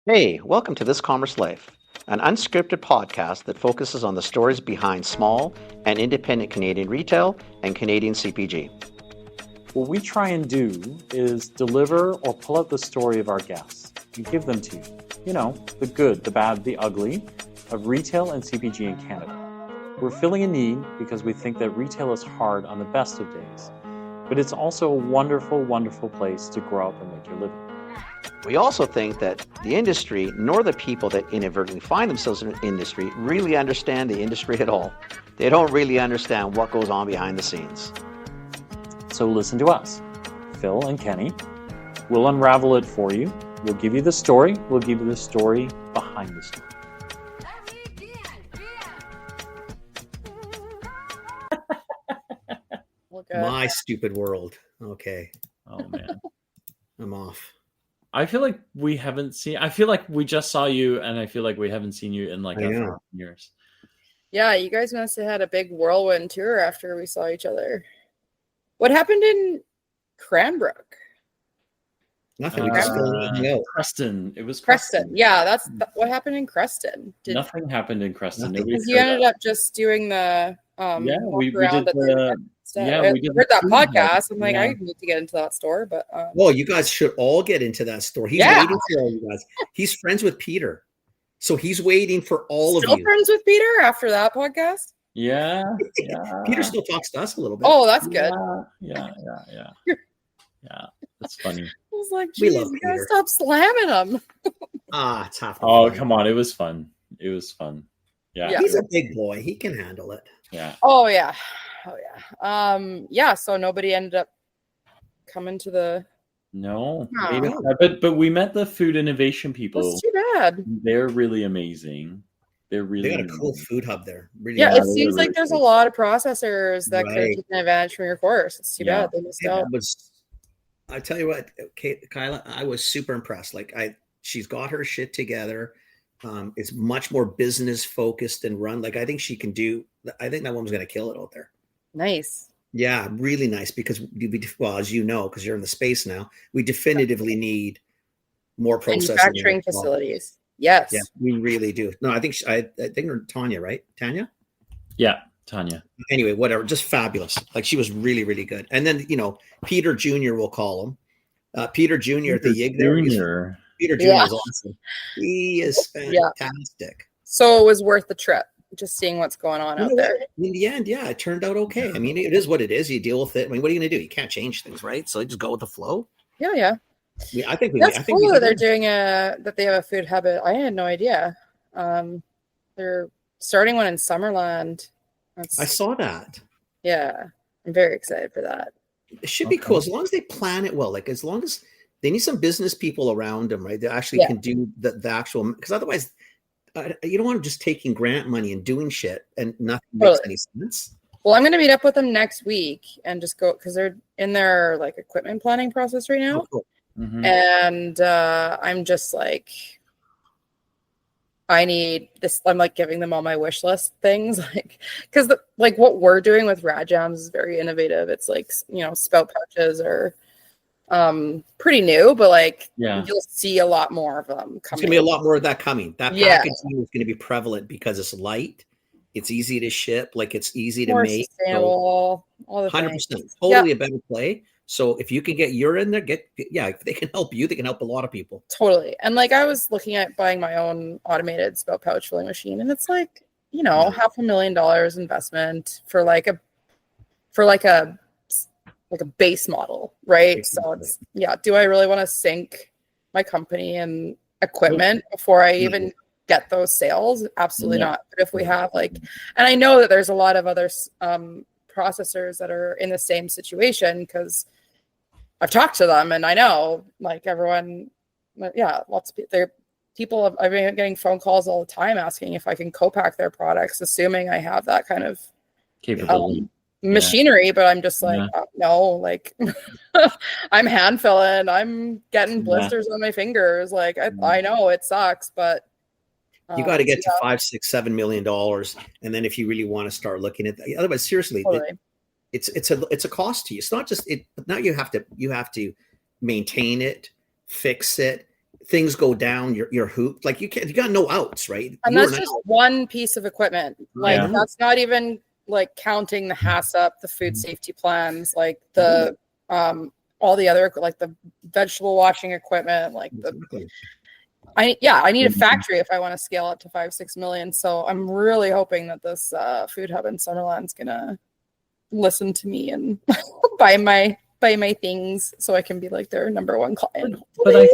Hey, welcome to This Commerce Life, an unscripted podcast that focuses on the stories behind small and independent Canadian retail and Canadian CPG. What we try and do is deliver or pull out the story of our guests and give them to you. You know, the good, the bad, the ugly of retail and CPG in Canada. We're filling a need because we think that retail is hard on the best of days, but it's also a wonderful, wonderful place to grow up and make your living. We also think that the industry, nor the people that inadvertently find themselves in the industry, really understand the industry at all. They don't really understand what goes on behind the scenes. So listen to us, Phil and Kenny. We'll unravel it for you. We'll give you the story. We'll give you the story behind the story. My stupid world. Okay. Oh, man. I'm off. I feel like we haven't seen... I feel like we just saw you, and I feel like we haven't seen you in like years. Yeah, you guys must have had a big whirlwind tour after we saw each other. What happened in Cranbrook? Nothing. We just hung out. Creston. It was Creston. Yeah, that's what happened in Creston. Nothing happened in Creston. Because you ended up just doing the we did I heard that podcast. I'm like, I need to get into that store, but well, you guys should all get into that store. He's waiting for all you guys. He's friends with Peter, so he's waiting for all of you. Still friends with Peter after that podcast? Yeah. Peter still talks to us a little bit. Oh, that's good. Yeah. That's funny. I was like, geez, you gotta stop slamming him. It's half. Oh, come on! It was fun. Yeah. He's a big boy. He can handle it. Yeah. Oh yeah. So nobody ended up coming to the. No. But we met the food innovation people. That's too bad. They're really amazing. They got a cool food hub there. Really it seems like there's a lot of processors that could have taken advantage from your course. It's too bad they missed out. I tell you what, Kyla, I was super impressed. She's got her shit together. It's much more business focused and run. I think she can do. I think that woman's going to kill it out there. Nice. Yeah, really nice. Because as you know, because you're in the space now, we definitively need more processing manufacturing facilities. Yes. Yeah, we really do. No, I think her Tanya, right? Tanya. Yeah. Tanya. Anyway, whatever, just fabulous. She was really, really good. And then, Peter Jr. we'll call him. Peter Jr. at the Yig there. Peter Jr. is awesome. He is fantastic. So it was worth the trip, just seeing what's going on out there. In the end, it turned out okay. I mean, it is what it is. You deal with it. I mean, what are you going to do? You can't change things, right? So just go with the flow. Yeah. I think that's cool that they're doing that they have a food hub. I had no idea. They're starting one in Summerland. I saw that. Yeah, I'm very excited for that. It should be cool as long as they plan it well. As long as they need some business people around them, right? They actually can do the actual, because otherwise, you don't want them just taking grant money and doing shit and nothing makes any sense. Well, I'm going to meet up with them next week and just go because they're in their equipment planning process right now, and I'm just I need this. I'm giving them all my wish list things, because what we're doing with Rad Jamz is very innovative. It's spout pouches are pretty new, but you'll see a lot more of them coming. There's gonna be a lot more of that coming. That packaging is going to be prevalent because it's light, it's easy to ship, it's easy to make. Sustainable, all the 100%, things. totally a better play. So if you can get your in there, if they can help you, they can help a lot of people. Totally. And I was looking at buying my own automated spout pouch filling machine, and it's $500,000 investment for a base model, right? So it's do I really want to sink my company and equipment before I even get those sales? Absolutely not. But if we have and I know that there's a lot of other processors that are in the same situation because I've talked to them and I know everyone, lots of people. I've been getting phone calls all the time asking if I can co-pack their products, assuming I have that kind of capability. Machinery, but I'm just no, I'm hand filling, I'm getting blisters on my fingers. I know it sucks, but you got to get to $5, $6, $7 million, and then if you really want to start looking at that, otherwise, seriously, it's a cost to you. It's not just it. But now you have to maintain it, fix it, things go down your hoop, like you got no outs, right? And that's just one piece of equipment. Like that's not even like counting the HACCP, the food safety plans, like the all the other, like the vegetable washing equipment, like I need a factory if I want to scale up to 5-6 million. So I'm really hoping that this food hub in Summerland's gonna listen to me and buy my things so I can be like their number one client. But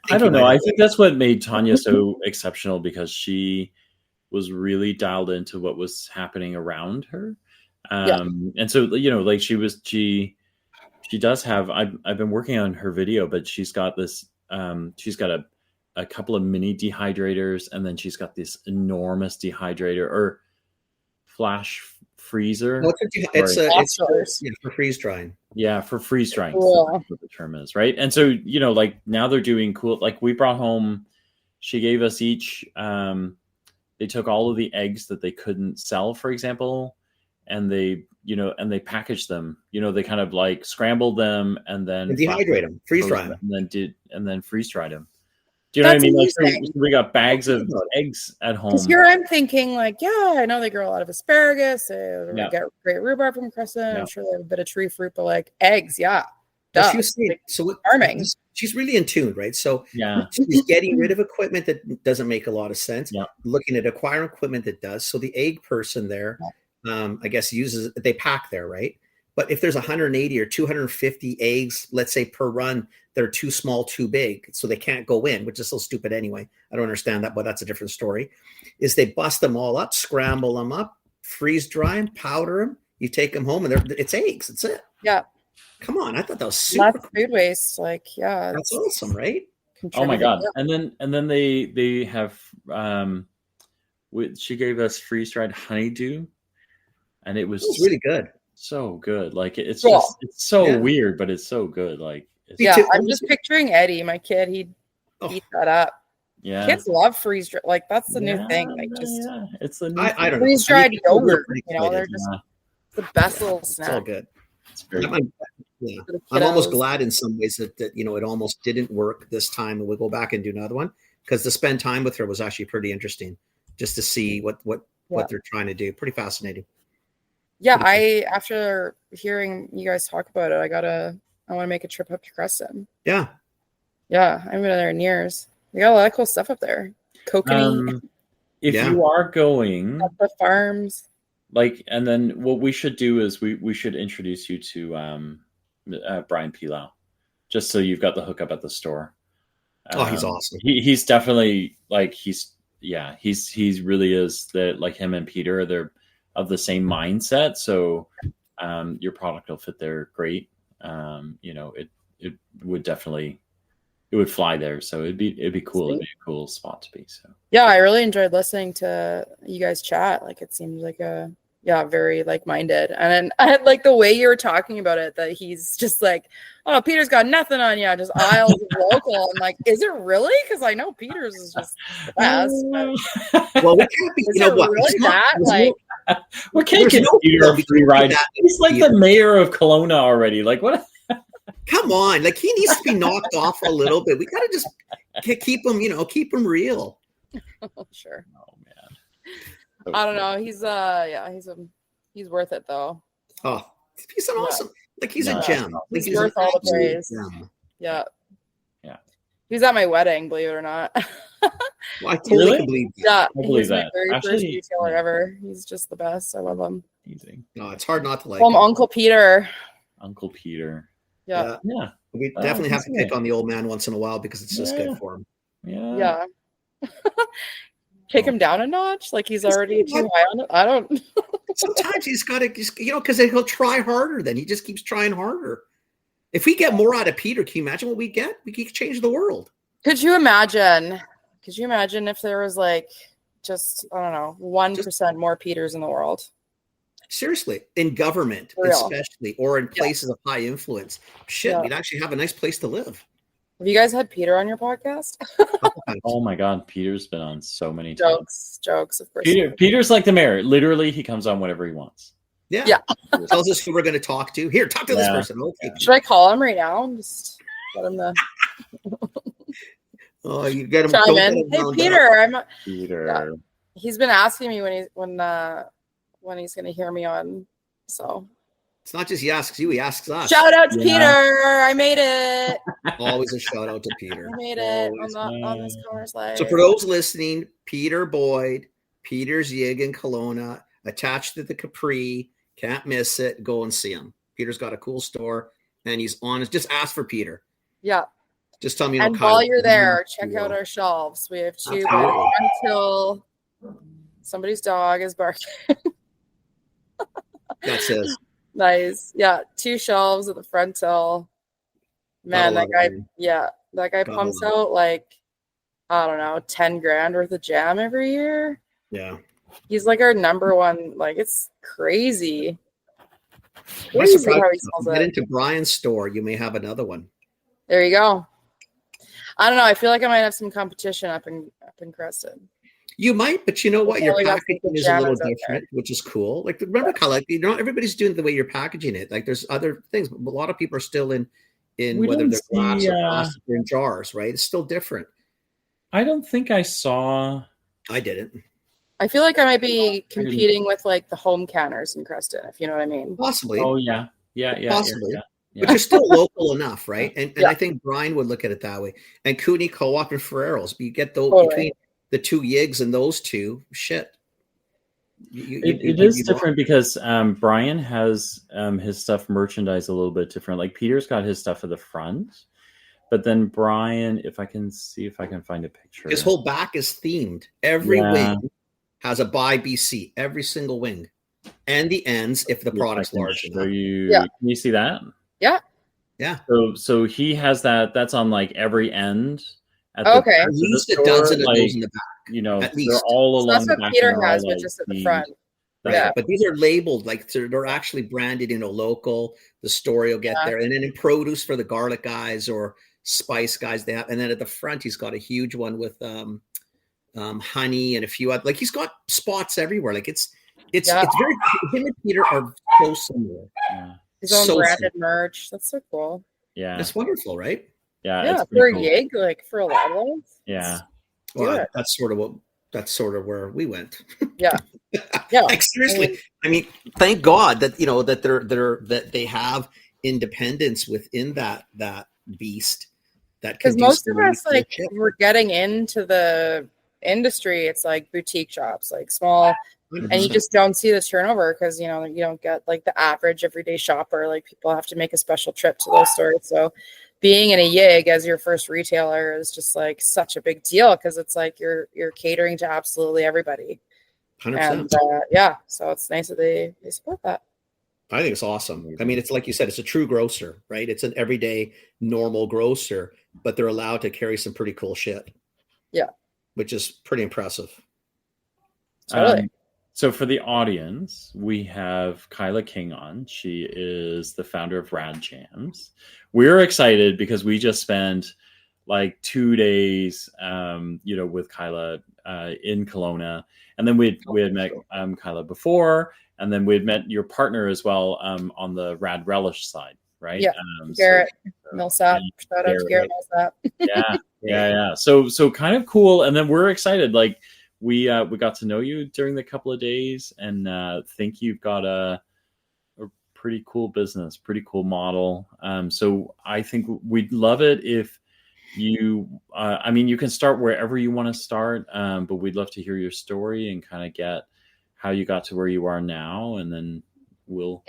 I don't know. I think that's what made Tanya so exceptional, because she was really dialed into what was happening around her. And so, like she does have, I've been working on her video, but she's got this, she's got a couple of mini dehydrators, and then she's got this enormous dehydrator or flash freezer. It's for freeze drying. Yeah, for freeze drying. Cool. That's what the term is, right? And so, like now they're doing cool. Like we brought home, she gave us each. They took all of the eggs that they couldn't sell, for example, and they packaged them. They kind of like scrambled them and then dehydrate them, freeze dry them, and then freeze dried them. Do you know what I mean? Like, so we got bags of eggs at home. Because here I'm thinking, like, I know they grow a lot of asparagus. They get great rhubarb from Crescent. I'm sure they have a bit of tree fruit, but like eggs, She was saying, farming. She's really in tune, right? So she's getting rid of equipment that doesn't make a lot of sense. Looking at acquiring equipment that does. So the egg person there, I guess they pack there, right? But if there's 180 or 250 eggs, let's say per run, they're too small, too big, so they can't go in, which is so stupid anyway. I don't understand that, but that's a different story. Is they bust them all up, scramble them up, freeze dry them, powder them. You take them home, and it's eggs. That's it. Yeah. Come on, I thought that was super cool. Food waste. Like, that's awesome, right? Oh my god! And then they have she gave us freeze dried honeydew, and it was really good. So good. Like it's just it's so weird, but it's so good. Like I'm just picturing Eddie, my kid. He'd eat that up. Yeah, kids love freeze dried. Like that's the new thing. Like it's the new I don't freeze dried yogurt. They're just the best little snack. It's all good. It's very good. I'm almost glad in some ways that it almost didn't work this time, and we'll go back and do another one, because to spend time with her was actually pretty interesting, just to see what they're trying to do. Pretty fascinating. Yeah, after hearing you guys talk about it, I want to make a trip up to Crescent. Yeah. Yeah, I haven't been there in years. We got a lot of cool stuff up there. Kokanee. If you are going at the farms. And then what we should do is we should introduce you to Brian Pilau, just so you've got the hookup at the store. He's awesome. He's definitely he really is that, him and Peter, they're of the same mindset. So your product will fit there great. It would definitely, it would fly there. So it'd be cool. It'd be a cool spot to be. So yeah, I really enjoyed listening to you guys chat. Like it seemed like very like-minded. And I had like the way you were talking about it, that he's just like, oh, Peter's got nothing on you, just aisles of local. I'm like, is it really? Because I know Peter's is just the best. Well, we can't be, really that? Like, we can't get Peter a free ride. He's like the mayor of Kelowna already. Like, what? Come on, like he needs to be knocked off a little bit. We gotta just keep him, keep him real. Sure. Oh man. I don't know. He's worth it though. Oh, he's an awesome. Like he's a gem. Like, he's worth all the praise. Yeah. He was at my wedding, believe it or not. Well, I totally can believe that. Yeah, I believe my very first retailer ever. He's just the best. I love him. Amazing. No, it's hard not to like him. Uncle Peter. Uncle Peter. Yeah. We definitely have to pick on the old man once in a while, because it's just good for him. Yeah. Take him down a notch, like he's already too high on it. I don't. Sometimes he's got to, because he'll try harder. Then he just keeps trying harder. If we get more out of Peter, can you imagine what we get? We could change the world. Could you imagine if there was like just, I don't know, 1% more Peters in the world? Seriously, in government, especially, or in places of high influence. We'd actually have a nice place to live. Have you guys had Peter on your podcast? Oh my God, Peter's been on so many times. Jokes, of course. Peter's like the mayor. Literally, he comes on whenever he wants. Yeah. Tells us who we're going to talk to. Here, talk to this person. Okay. Should I call him right now and just let him know? Oh, you get him. Chime in. Hey, Peter. Peter. Yeah. He's been asking me when he's going to hear me on. So it's not just he asks you; he asks us. Shout out to Peter! I made it. Always a shout out to Peter. I made it on this Commerce Live. So for those listening, Peter Boyd, Peter's Yig in Kelowna, attached to the Capri. Can't miss it. Go and see him. Peter's got a cool store, and he's honest. Just ask for Peter. Yeah. Just tell me. And while you're there, check out our shelves. We have two until somebody's dog is barking. That's it. Nice. Yeah. 2 shelves at the front till. Man, that guy pumps out like, I don't know, 10 grand worth of jam every year. Yeah. He's like our number one. Like, it's crazy. Crazy how he sells it. Get into Brian's store. You may have another one. There you go. I don't know. I feel like I might have some competition up in Creston. You might, but you know what? Your packaging is a little different, which is cool. Like, remember, Kyla, everybody's doing the way you're packaging it. Like, there's other things, but a lot of people are still in whether they're glass or plastic or in jars, right? It's still different. I don't think I saw. I didn't. I feel like I might be competing with like the home canners in Creston, if you know what I mean. Possibly. Oh yeah. Possibly. Yeah. But you're still local enough, right? And I think Brian would look at it that way. And Cooney Co-op and Ferrero's. You get those between the 2 Yigs and those two. Shit. It is different because Brian has his stuff merchandised a little bit different. Like Peter's got his stuff at the front, but then Brian, if I can find a picture. His whole back is themed. Every wing has a buy BC. Every single wing. And the ends if the product's large enough. Can you see that? Yeah. So he has that. That's on like every end. At the at least it does, and it goes in the back. You know, at least they're all along. So that's what Peter has, but just at the front. Right. Yeah, but these are labeled like they're actually branded, local. The story will get there, and then in produce for the garlic guys or spice guys, they have, and then at the front he's got a huge one with honey and a few other. Like he's got spots everywhere. Like it's very. Him and Peter are so similar. Yeah. His own branded merch. That's so cool. Yeah, it's wonderful, right? Yeah, for a Yig, like for a lot of them. Yeah. Well, that's sort of where we went. Yeah. Like seriously, I mean, thank God that that they have independence within that beast. That because most of us we're getting into the industry. It's like boutique shops, like small. 100%. And you just don't see the turnover because you don't get like the average everyday shopper. Like people have to make a special trip to those stores. So being in a Yig as your first retailer is just like such a big deal because it's like you're catering to absolutely everybody. 100%. And so it's nice that they support that. I think it's awesome. I mean, it's like you said, it's a true grocer, right? It's an everyday normal grocer, but they're allowed to carry some pretty cool shit. Yeah. Which is pretty impressive. Totally. So for the audience, we have Kyla King on. She is the founder of Rad Jamz. We're excited because we just spent like 2 days, with Kyla in Kelowna, and then we had met Kyla before, and then we had met your partner as well on the Rad Relish side, right? Yeah, Garrett Millsap. Shout out to Garrett Millsap. Yeah. So kind of cool, and then we're excited. Like we got to know you during the couple of days, and think you've got a pretty cool business, pretty cool model. So I think we'd love it if you, you can start wherever you want to start, but we'd love to hear your story and kind of get how you got to where you are now. And then we'll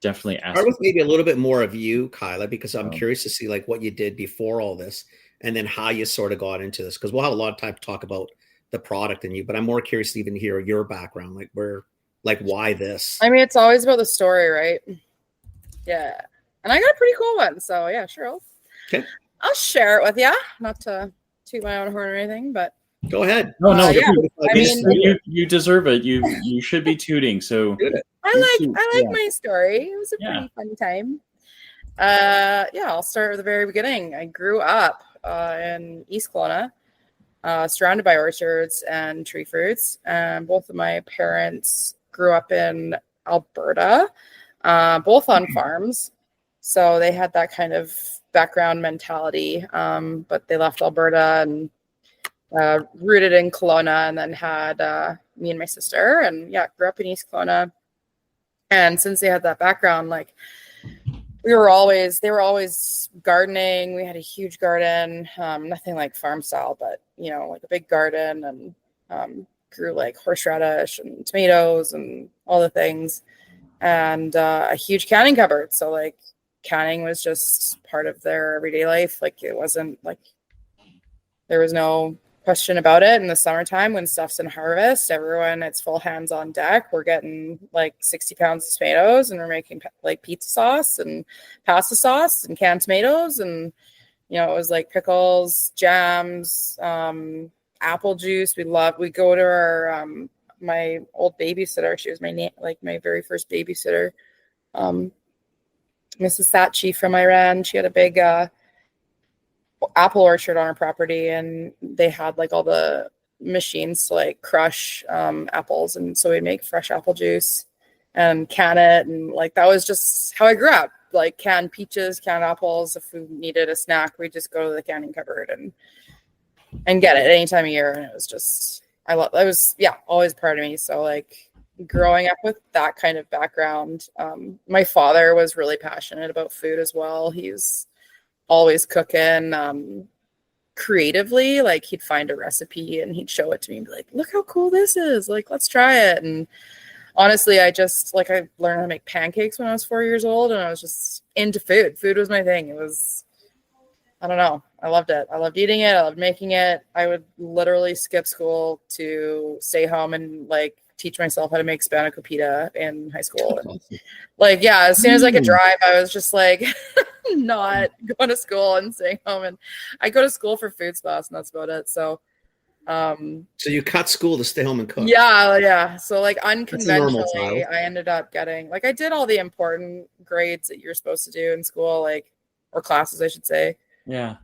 definitely ask. Start with maybe a little bit more of you, Kyla, because I'm curious to see like what you did before all this and then how you sort of got into this. Because we'll have a lot of time to talk about the product and you, but I'm more curious to even hear your background, like why this? I mean, it's always about the story, right? Yeah. And I got a pretty cool one. So yeah, sure. I'll share it with you. Not to toot my own horn or anything, but go ahead. No. You deserve it. You should be tooting. So I like my story. It was a pretty fun time. I'll start at the very beginning. I grew up in East Kelowna, surrounded by orchards and tree fruits. Both of my parents grew up in Alberta, both on farms. So they had that kind of background mentality. But they left Alberta and rooted in Kelowna, and then had me and my sister, and grew up in East Kelowna. And since they had that background, like they were always gardening. We had a huge garden, nothing like farm style, but like a big garden, and grew like horseradish and tomatoes and all the things, and a huge canning cupboard. So like canning was just part of their everyday life. Like it wasn't like there was no question about it. In the summertime when stuff's in harvest, it's full hands on deck. We're getting like 60 pounds of tomatoes, and we're making like pizza sauce and pasta sauce and canned tomatoes. And, it was like pickles, jams, apple juice. We go to our, my old babysitter. She was my very first babysitter. Mrs. Thatchy from Iran. She had a big, apple orchard on our property, and they had like all the machines to like crush apples, and so we'd make fresh apple juice and can it, and like that was just how I grew up. Like canned peaches, canned apples. If we needed a snack, we'd just go to the canning cupboard and get it any time of year. And it was just always part of me. So like growing up with that kind of background, my father was really passionate about food as well. He's always cooking creatively. Like he'd find a recipe and he'd show it to me and be like, look how cool this is, like let's try it. And honestly, I learned how to make pancakes when I was 4 years old, and I was just into food was my thing. It was, I don't know, I loved it. I loved eating it. I loved making it. I would literally skip school to stay home and like teach myself how to make spanakopita in high school. And like, as soon as I could drive, I was just like not going to school and staying home. And I go to school for food spots, and that's about it. So you cut school to stay home and cook. Yeah. So like unconventionally, I ended up getting, like I did all the important grades that you're supposed to do in school, like, or classes, I should say. Yeah.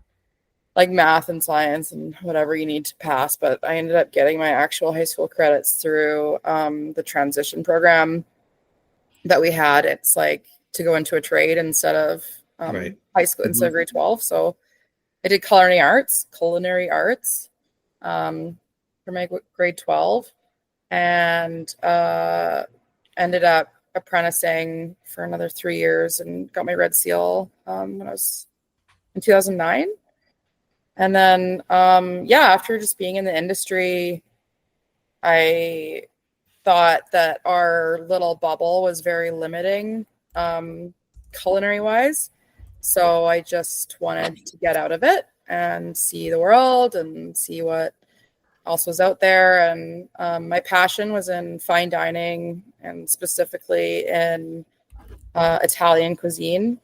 Like math and science and whatever you need to pass. But I ended up getting my actual high school credits through the transition program that we had. It's like to go into a trade instead of high school, instead of grade 12. So I did culinary arts for my grade 12, and ended up apprenticing for another 3 years and got my Red Seal when I was in 2009. And then, after just being in the industry, I thought that our little bubble was very limiting, culinary wise. So I just wanted to get out of it and see the world and see what else was out there. And my passion was in fine dining, and specifically in Italian cuisine.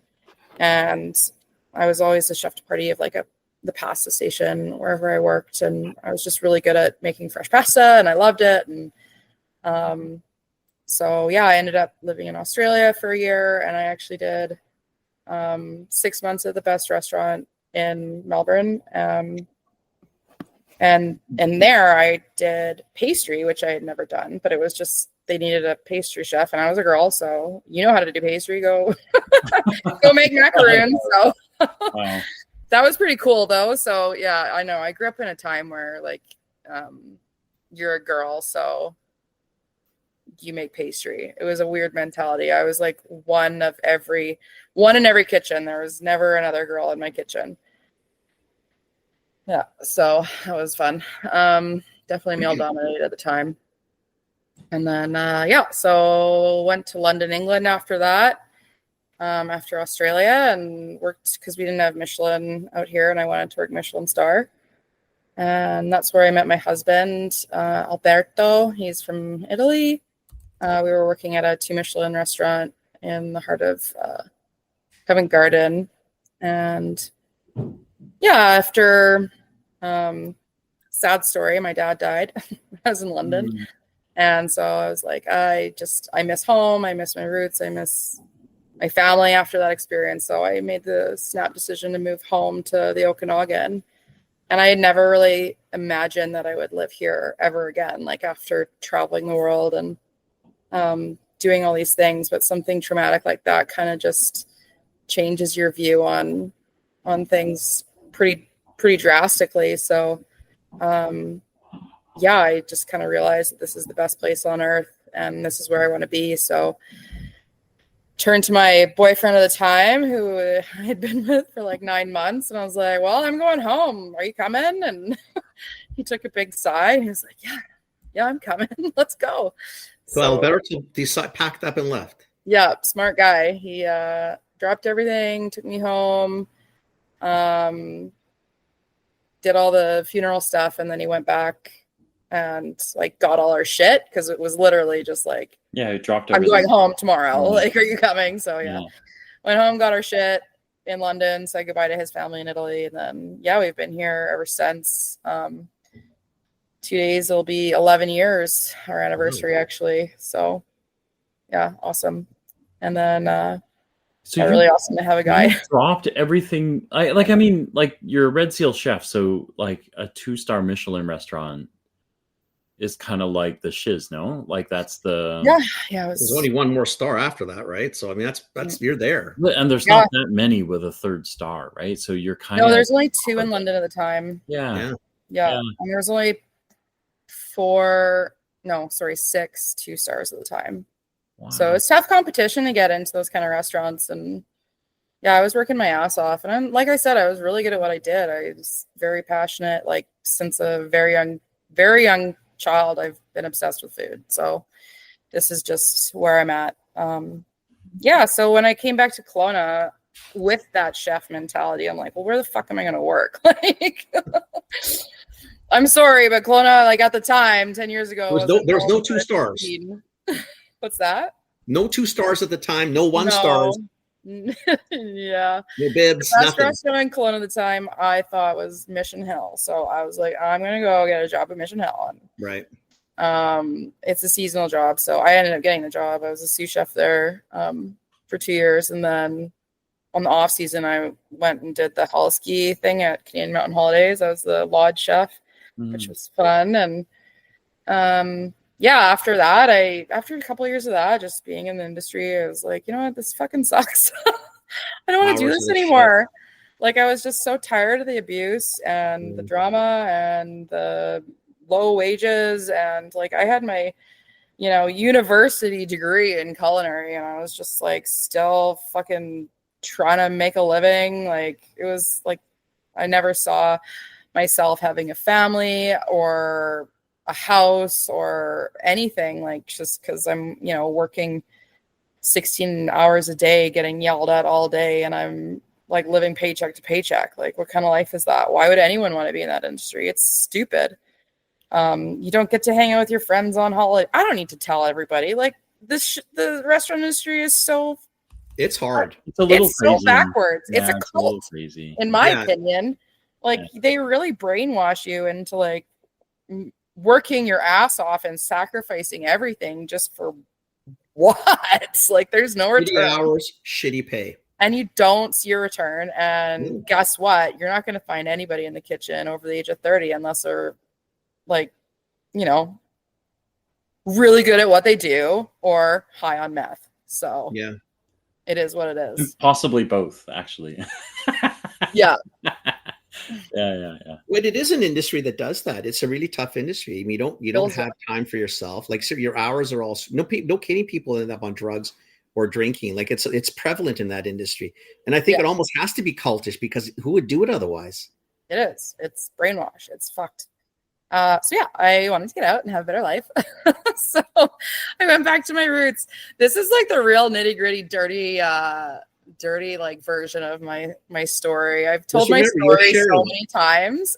And I was always the chef de partie of like the pasta station wherever I worked, and I was just really good at making fresh pasta, and I loved it. And I ended up living in Australia for a year, and I actually did 6 months at the best restaurant in Melbourne, and there I did pastry, which I had never done, but it was just they needed a pastry chef, and I was a girl, so you know how to do pastry, go make macaroons. So Wow. That was pretty cool though. So yeah, I know I grew up in a time where like you're a girl, so you make pastry. It was a weird mentality. I was like one in every kitchen. There was never another girl in my kitchen. Yeah, so that was fun. Definitely male dominated at the time. And then so went to London, England after that. After Australia, and worked because we didn't have Michelin out here, and I wanted to work Michelin star. And that's where I met my husband, Alberto. He's from Italy. We were working at a 2 Michelin restaurant in the heart of Covent Garden. And after sad story, my dad died. I was in London. And so I was like, I miss home. I miss my roots. I miss my family after that experience. So I made the snap decision to move home to the Okanagan. And I had never really imagined that I would live here ever again, like after traveling the world and doing all these things. But something traumatic like that kind of just changes your view on things pretty drastically. So yeah, I just kind of realized that this is the best place on earth and this is where I want to be. So turned to my boyfriend at the time, who I had been with for like 9 months, and I was like, well, I'm going home. Are you coming? And he took a big sigh and he was like, yeah, I'm coming. Let's go. Well, better to decide, packed up and left. Yeah, smart guy. He dropped everything, took me home, did all the funeral stuff, and then he went back and like got all our shit, because it was literally just like, yeah, he dropped everything. I'm going home tomorrow. Like, are you coming? So yeah, went home, got our shit in London, said goodbye to his family in Italy, and then yeah, we've been here ever since. 2 days will be 11 years, our anniversary actually. So yeah, awesome. And then so really awesome to have a guy. Dropped everything. I mean, like, you're a Red Seal chef, so like a 2-star Michelin restaurant is kind of like the shiz, no? Like, that's the There's only one more star after that, right? So I mean, that's you're there. And there's not that many with a 3rd star, right? So you're kind of there's only 2 in London at the time. Yeah. And there's only 6 2-stars at the time. Wow. So it's tough competition to get into those kind of restaurants. And yeah, I was working my ass off, and I'm, like I said, I was really good at what I did. I was very passionate. Like, since a very young child, I've been obsessed with food. So this is just where I'm at. So when I came back to Kelowna with that chef mentality, I'm like, well, where the fuck am I going to work? Like, I'm sorry, but Kelowna, like, at the time, 10 years ago, there was no 2 stars. What's that? No 2 stars at the time. No 1 stars. Yeah. No bibs. The best restaurant in Kelowna at the time, I thought, was Mission Hill. So I was like, I'm gonna go get a job at Mission Hill. And, right. It's a seasonal job, so I ended up getting the job. I was a sous chef there for 2 years, and then on the off season, I went and did the heli-ski thing at Canadian Mountain Holidays. I was the lodge chef, which was fun. And after that, after a couple of years of that, just being in the industry, I was like, you know what, this fucking sucks. I don't want to do this anymore. Like, I was just so tired of the abuse and the drama and the low wages. And like, I had my, university degree in culinary, and I was just like still fucking trying to make a living. Like, it was like, I never saw myself having a family or a house or anything, like, just because I'm, working 16 hours a day, getting yelled at all day, and I'm like living paycheck to paycheck. Like, what kind of life is that? Why would anyone want to be in that industry? It's stupid. You don't get to hang out with your friends on holiday. I don't need to tell everybody. Like, the restaurant industry is so, it's hard. It's a little crazy. So backwards. Yeah, it's a cult, crazy, in my opinion. Like, they really brainwash you into like working your ass off and sacrificing everything just for what? Like, there's no return. 80 hours, shitty pay. And you don't see a return. And guess what? You're not going to find anybody in the kitchen over the age of 30 unless they're like, really good at what they do or high on meth. So yeah, it is what it is. Possibly both, actually. Yeah. Yeah. Well, it is an industry that does that. It's a really tough industry. I mean, you don't have time for yourself. Like, so your hours are all no kidding. People end up on drugs or drinking. Like, it's prevalent in that industry, and I think it almost has to be cultish, because who would do it otherwise? It is. It's brainwash. It's fucked. So yeah, I wanted to get out and have a better life. So I went back to my roots. This is like the real nitty gritty, dirty like version of my story. I've told my story so many times,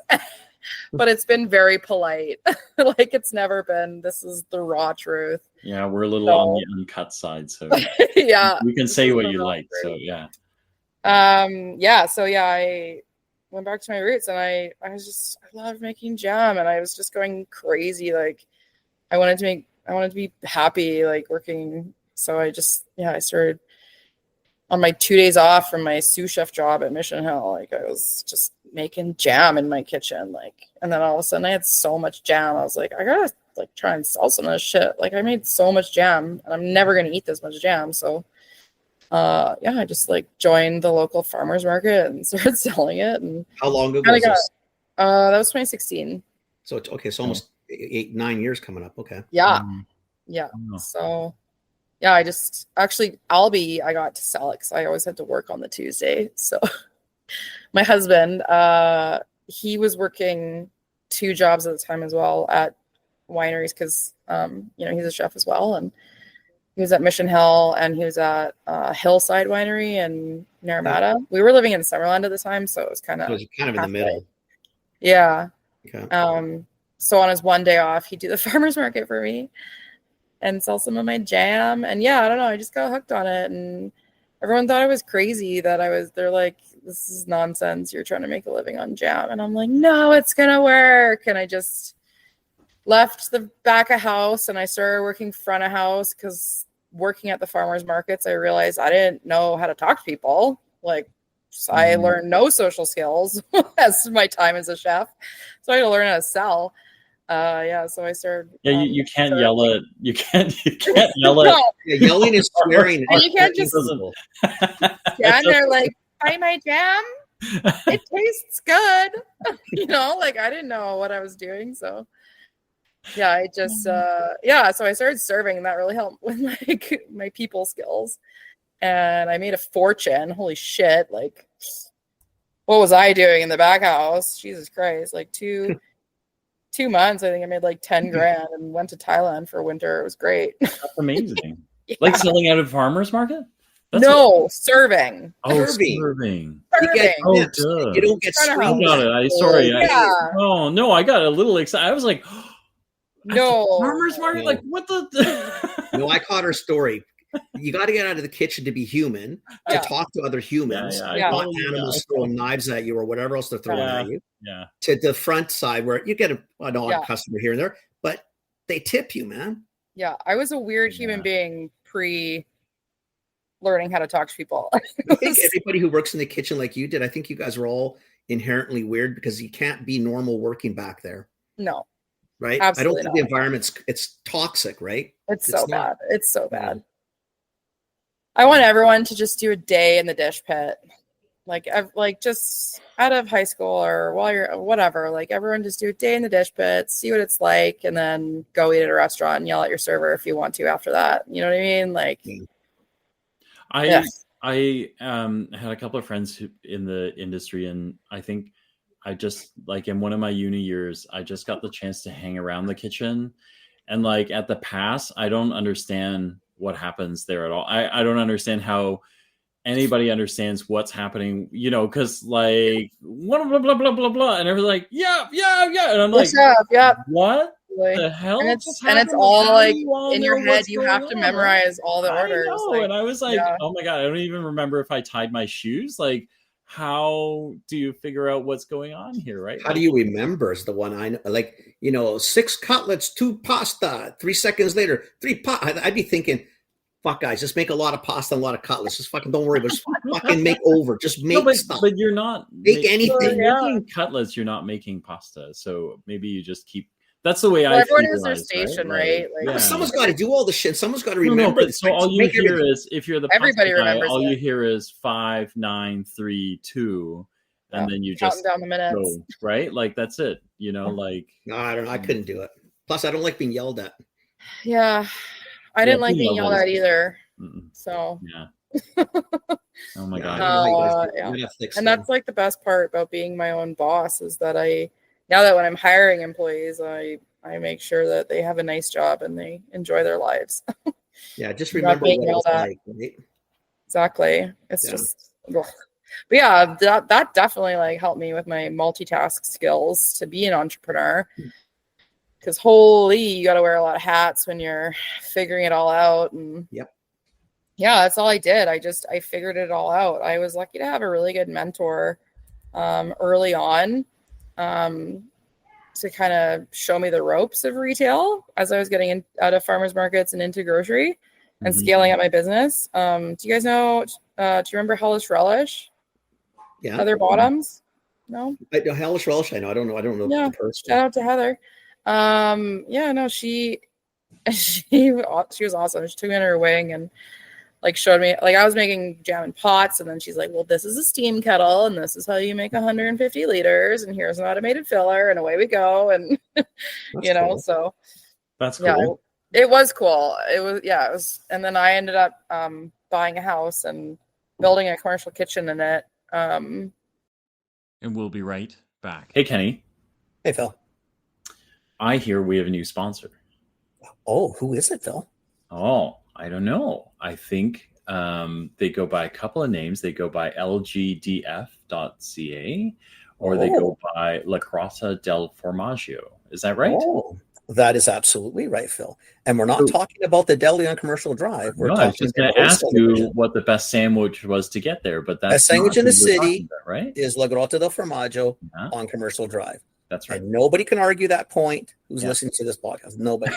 but it's been very polite. Like, it's never been, this is the raw truth. Yeah, we're a little on the uncut side, so yeah, you can say what you like. So yeah. I went back to my roots, and I love making jam, and I was just going crazy. Like, I wanted to be happy, like, working. So I started on my 2 days off from my sous chef job at Mission Hill. Like, I was just making jam in my kitchen, like, and then all of a sudden I had so much jam. I was like, I gotta like try and sell some of this shit. Like, I made so much jam, and I'm never gonna eat this much jam. So I just like joined the local farmers market and started selling it. And how long ago was this? That was 2016. So it's okay. So almost 8-9 years coming up. Okay. Yeah. Yeah. So yeah, I just actually Albie, I got to sell it because I always had to work on the Tuesday. So my husband, he was working 2 jobs at the time as well at wineries because he's a chef as well, and he was at Mission Hill and he was at Hillside Winery in Naramata. We were living in Summerland at the time, so it was kind of in the middle. Yeah. Okay. So on his one day off, he'd do the farmer's market for me and sell some of my jam. And yeah, I don't know, I just got hooked on it, and everyone thought I was crazy they're like, this is nonsense. You're trying to make a living on jam. And I'm like, no, it's going to work. And I just left the back of house and I started working front of house because working at the farmers markets, I realized I didn't know how to talk to people. Like, I learned no social skills as my time as a chef. So I had to learn how to sell. So I started. Yeah, you can't yell at. You can't yell at. No. Yeah, yelling and swearing. And you can't just. Yeah, and they're like, "Buy my jam. It tastes good." Like I didn't know what I was doing, so. Yeah, I just so I started serving, and that really helped with my people skills. And I made a fortune. Holy shit. Like, what was I doing in the back house? Jesus Christ. Like 2 months, I think I made like 10 grand and went to Thailand for winter. It was great. That's amazing. Yeah. Like selling out of farmers market? Serving. Oh, serving. You don't get screamed at it. Sorry. No, I got a little excited. I was like, farmers market? Like, what the? No, I caught her story. You got to get out of the kitchen to be human, to talk to other humans, not animals throwing knives at you or whatever else they're throwing at you. Yeah. To the front side where you get an odd customer here and there, but they tip you, man. Yeah, I was a weird human being learning how to talk to people. I think everybody who works in the kitchen like you did, I think you guys were all inherently weird because you can't be normal working back there. No. Right? Absolutely I don't think the environment's it's toxic, right? It's so bad. It's so bad. I want everyone to just do a day in the dish pit. Like just out of high school or while you're whatever, like everyone just do a day in the dish pit, see what it's like, and then go eat at a restaurant and yell at your server if you want to after that. You know what I mean? Like, I had a couple of friends in the industry, and I think I just like in one of my uni years, I just got the chance to hang around the kitchen, and like at the pass, I don't understand what happens there at all. I don't understand how anybody understands what's happening, because like blah blah blah blah blah blah, and everyone's like, yeah, and I'm like, what the hell? And it's all like in your head. You have to memorize all the orders. And I was like, oh my god, I don't even remember if I tied my shoes. Like, how do you figure out what's going on here, right? How do you remember is the one I know, like, 6 cutlets, 2 pasta, 3 seconds later, 3 I'd be thinking, fuck guys, just make a lot of pasta and a lot of cutlets. Just fucking don't worry, but just fucking make over. Just make stuff. But you're not anything. You're making cutlets, you're not making pasta. So maybe you just keep. That's the way everyone has their station, right? Someone's got to do all the shit. Someone's got to remember. So all you hear is, if you're the everybody pasta guy, remembers all you hear is 5, 9, 3, 2, and then you just down the minutes. go, right? Like that's it. Like. No, I don't know. I couldn't do it. Plus, I don't like being yelled at. Yeah, I didn't like being yelled at either. So. Yeah. Oh my god. And that's like the best part about being my own boss is that now that when I'm hiring employees, I make sure that they have a nice job and they enjoy their lives. Yeah, just remember what it's like, right? Exactly. It's just, ugh. But yeah, that definitely like helped me with my multitask skills to be an entrepreneur. Because holy, you got to wear a lot of hats when you're figuring it all out. And yeah, that's all I did. I figured it all out. I was lucky to have a really good mentor early on. To kind of show me the ropes of retail as I was getting out of farmers markets and into grocery and scaling up my business. Do you guys know, do you remember Hellish Relish? Yeah. Heather Bottoms? No? Hellish Relish, I know. I don't know the person. Shout out to Heather. She was awesome. She took me under her wing and like showed me, like I was making jam in pots, and then she's like, well, this is a steam kettle, and this is how you make 150 liters, and here's an automated filler, and away we go. And you know, cool. so That's yeah, cool. it was cool. It was, and then I ended up buying a house and building a commercial kitchen in it. And we'll be right back. Hey, Kenny. Hey, Phil. I hear we have a new sponsor. Oh, who is it, Phil? Oh, I don't know. I think they go by a couple of names. They go by lgdf.ca or they go by La Crotta del Formaggio. Is that right? Oh, that is absolutely right, Phil. And we're not talking about the deli on Commercial Drive. We're talking I was just going to ask you what the best sandwich was to get there, but that's best sandwich in the city, about, right? Is La Grotta del Formaggio on Commercial Drive. That's right. And nobody can argue that point who's listening to this podcast. Nobody.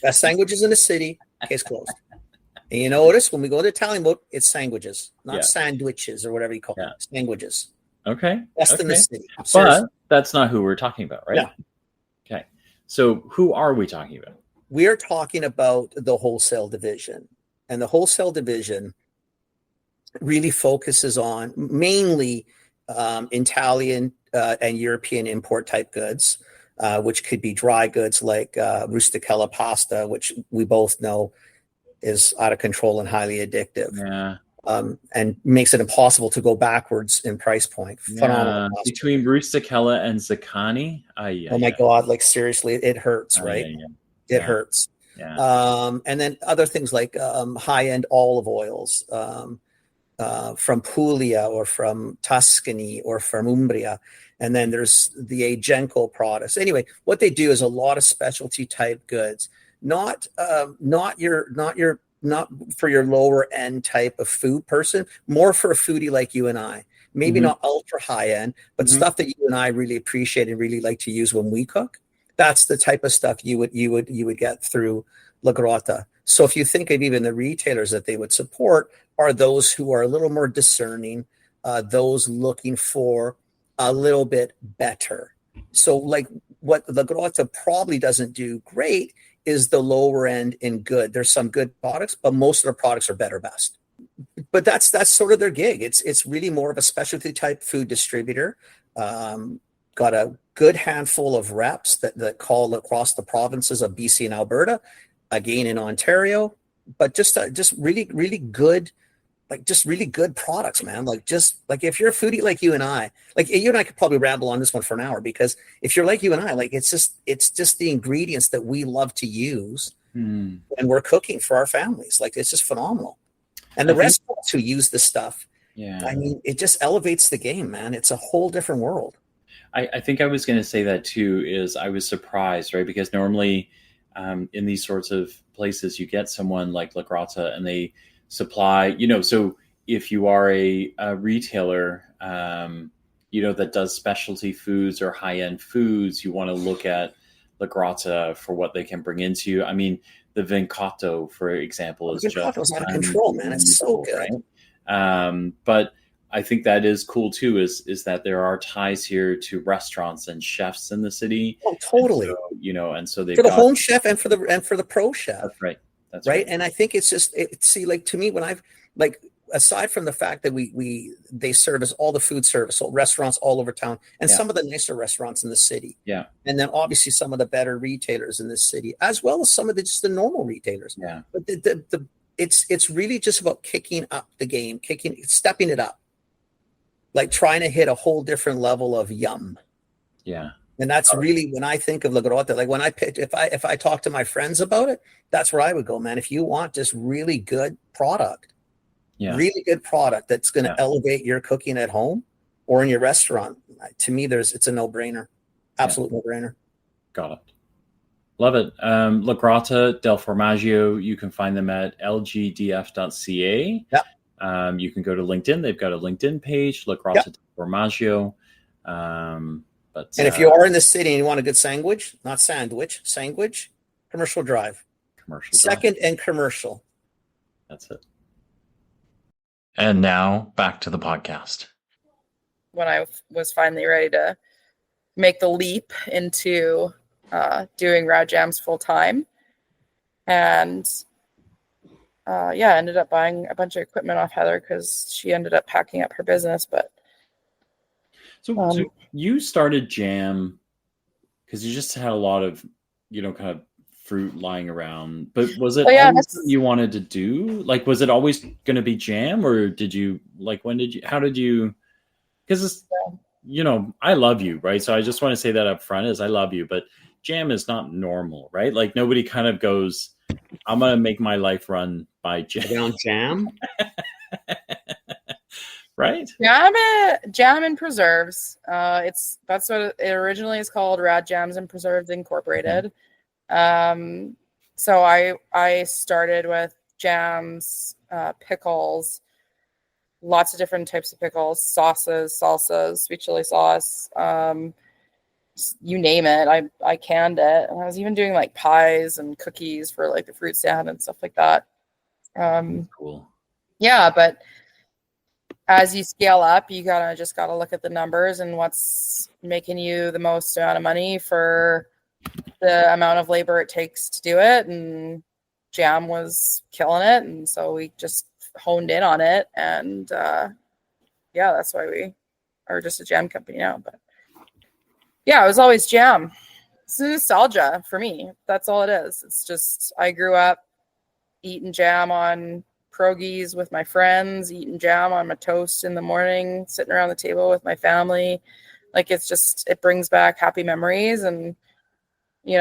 Best sandwiches in the city, case closed. And you notice when we go to the Italian boat, it's sandwiches, not sandwiches or whatever you call it. Sandwiches. Okay. Best in the city. But that's not who we're talking about, right? Yeah. Okay. So who are we talking about? We are talking about the wholesale division. And the wholesale division really focuses on mainly Italian and European import type goods, which could be dry goods like rusticella pasta, which we both know is out of control and highly addictive. Yeah. And makes it impossible to go backwards in price point. Phenomenal. Between rusticella and zucchini. Oh my God. Like seriously, it hurts, right? It hurts. Yeah. And then other things like high-end olive oils from Puglia or from Tuscany or from Umbria. And then there's the Agenco products. Anyway, what they do is a lot of specialty type goods, not for your lower end type of food person, more for a foodie like you and I. Maybe not ultra high end, but stuff that you and I really appreciate and really like to use when we cook. That's the type of stuff you would get through La Grotta. So if you think of even the retailers that they would support are those who are a little more discerning, those looking for a little bit better. So like what La Grotta probably doesn't do great is the lower end in good. There's some good products, but most of their products are better best. But that's sort of their gig. It's really more of a specialty type food distributor. Got a good handful of reps that call across the provinces of BC and Alberta, again in Ontario, but just really, really good, like just really good products, man. Like if you're a foodie like you and I, like you and I could probably ramble on this one for an hour, because if you're like you and I, like it's just the ingredients that we love to use when we're cooking for our families. Like it's just phenomenal. And the restaurants who use this stuff, I mean, it just elevates the game, man. It's a whole different world. I think I was going to say that too, is I was surprised, right? Because normally in these sorts of places, you get someone like La Grotta and they supply, so if you are a retailer, that does specialty foods or high-end foods, you want to look at La Grotta for what they can bring into you. I mean, the Vincotto, for example, is just out of control, man. It's so good. Right? But I think that is cool too, is that there are ties here to restaurants and chefs in the city. Oh, totally. And so they've got home chef and for the pro chef. That's right. That's right. And I think it's just like to me, when I've like, aside from the fact that they service all the food service, so restaurants all over town, and some of the nicer restaurants in the city. Yeah. And then obviously some of the better retailers in the city, as well as some of the normal retailers. Yeah. But it's really just about kicking up the game, stepping it up, like trying to hit a whole different level of yum. Yeah. And that's really when I think of La Grotta, like when if I talk to my friends about it, that's where I would go, man. If you want just really good product, really good product that's going to elevate your cooking at home or in your restaurant, to me, it's a no-brainer. Absolute no-brainer. Got it. Love it. La Grotta del Formaggio, you can find them at lgdf.ca. Yeah. You can go to LinkedIn. They've got a LinkedIn page, La Grotta del Formaggio. And if you are in the city and you want a good sandwich, not sandwich, Commercial Drive. Second and Commercial. That's it. And now back to the podcast. When I was finally ready to make the leap into doing Rad Jamz full time, and ended up buying a bunch of equipment off Heather because she ended up packing up her business. But so you started Jam because you just had a lot of, kind of fruit lying around. But was it always something you wanted to do? Like, was it always going to be Jam, or did you how did you? Because I love you, right? So I just want to say that up front is I love you, but Jam is not normal, right? Like nobody kind of goes, I'm going to make my life run by Jam. Right? Jam and Preserves. That's what it originally is called, Rad Jamz and Preserves Incorporated. So I started with jams, pickles, lots of different types of pickles, sauces, salsas, sweet chili sauce, you name it. I canned it, and I was even doing like pies and cookies for like the fruit stand and stuff like that. Cool. Yeah, but as you scale up, you gotta look at the numbers and what's making you the most amount of money for the amount of labor it takes to do it. And Jam was killing it, and so we just honed in on it. And that's why we are just a jam company now. But yeah, it was always jam. It's nostalgia for me. That's all it is. It's just I grew up eating jam on pierogies with my friends, eating jam on my toast in the morning, sitting around the table with my family. Like it brings back happy memories. And I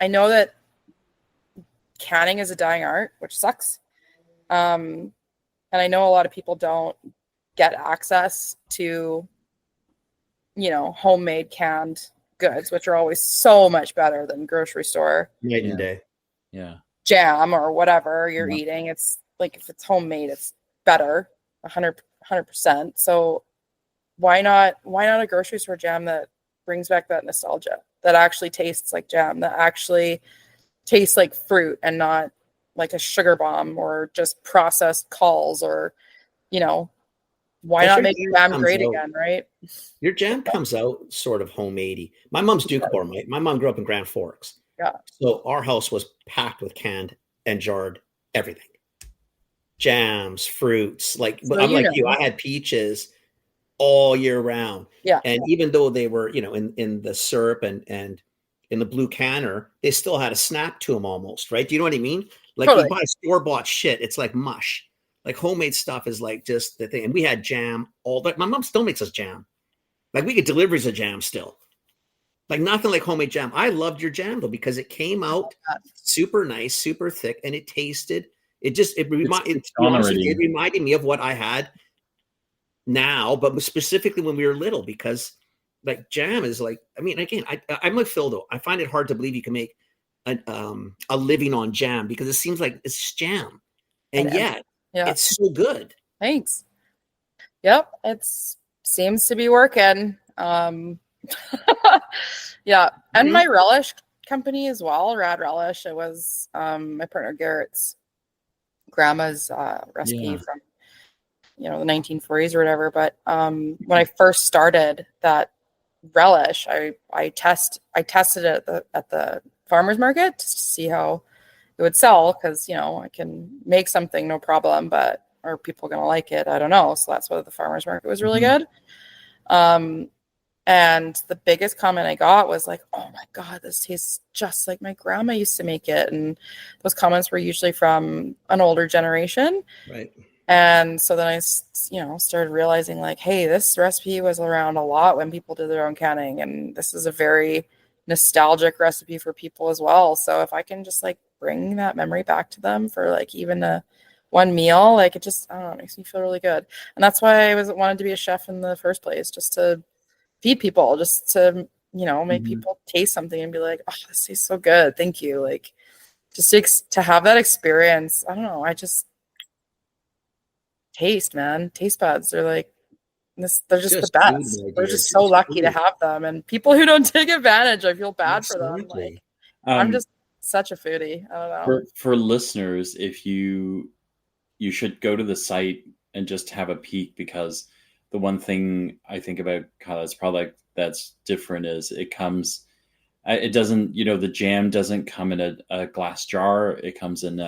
know that canning is a dying art, which sucks. And I know a lot of people don't get access to, homemade canned goods, which are always so much better than grocery store night and day. Yeah. Jam or whatever you're eating. It's like, if it's homemade, it's better 100%. So why not a grocery store jam that brings back that nostalgia, that actually tastes like jam, that actually tastes like fruit and not like a sugar bomb or just processed calls, or why not make jam great again, right? Your jam comes out sort of homemade-y. My mom's Doukhobor. My mom grew up in Grand Forks. Yeah. So our house was packed with canned and jarred everything. Jams, fruits. But I'm like you. I had peaches all year round. Yeah. And even though they were, in the syrup and in the blue canner, they still had a snap to them almost, right? Do you know what I mean? Like totally. You buy store-bought shit, it's like mush. Like homemade stuff is like just the thing. And we had jam all that. My mom still makes us jam. Like we get deliveries of jam still. Like nothing like homemade jam. I loved your jam though, because it came out super nice, super thick, and it tasted. It reminded me of what I had now, but specifically when we were little, because like jam is like, I mean, again, I'm like Phil though. I find it hard to believe you can make a living on jam, because it seems like it's just jam, and yet it's so good. Thanks. Yep, it seems to be working. Yeah, and my relish company as well, Rad Relish. It was my partner Garrett's grandma's recipe from the 1940s or whatever. But when I first started that relish, I tested it at the farmers market just to see how it would sell, because I can make something no problem, but are people gonna like it? I don't know. So that's why the farmers market was really good. And the biggest comment I got was like, oh my God, this tastes just like my grandma used to make it. And those comments were usually from an older generation. Right. And so then I, started realizing like, hey, this recipe was around a lot when people did their own canning. And this is a very nostalgic recipe for people as well. So if I can just like bring that memory back to them for like even one meal, like it just, I don't know, it makes me feel really good. And that's why I wanted to be a chef in the first place, just to feed people, just to make people taste something and be like, oh, this tastes so good, thank you. Like just to have that experience. I don't know, I just taste buds, they're like this, they're just the best. We're just so lucky to have them, and people who don't take advantage, I feel bad for them. Like I'm just such a foodie. I don't know. For listeners, if you should go to the site and just have a peek, because the one thing I think about Kyla's product that's different is it comes It doesn't, the jam doesn't come in a glass jar. It comes in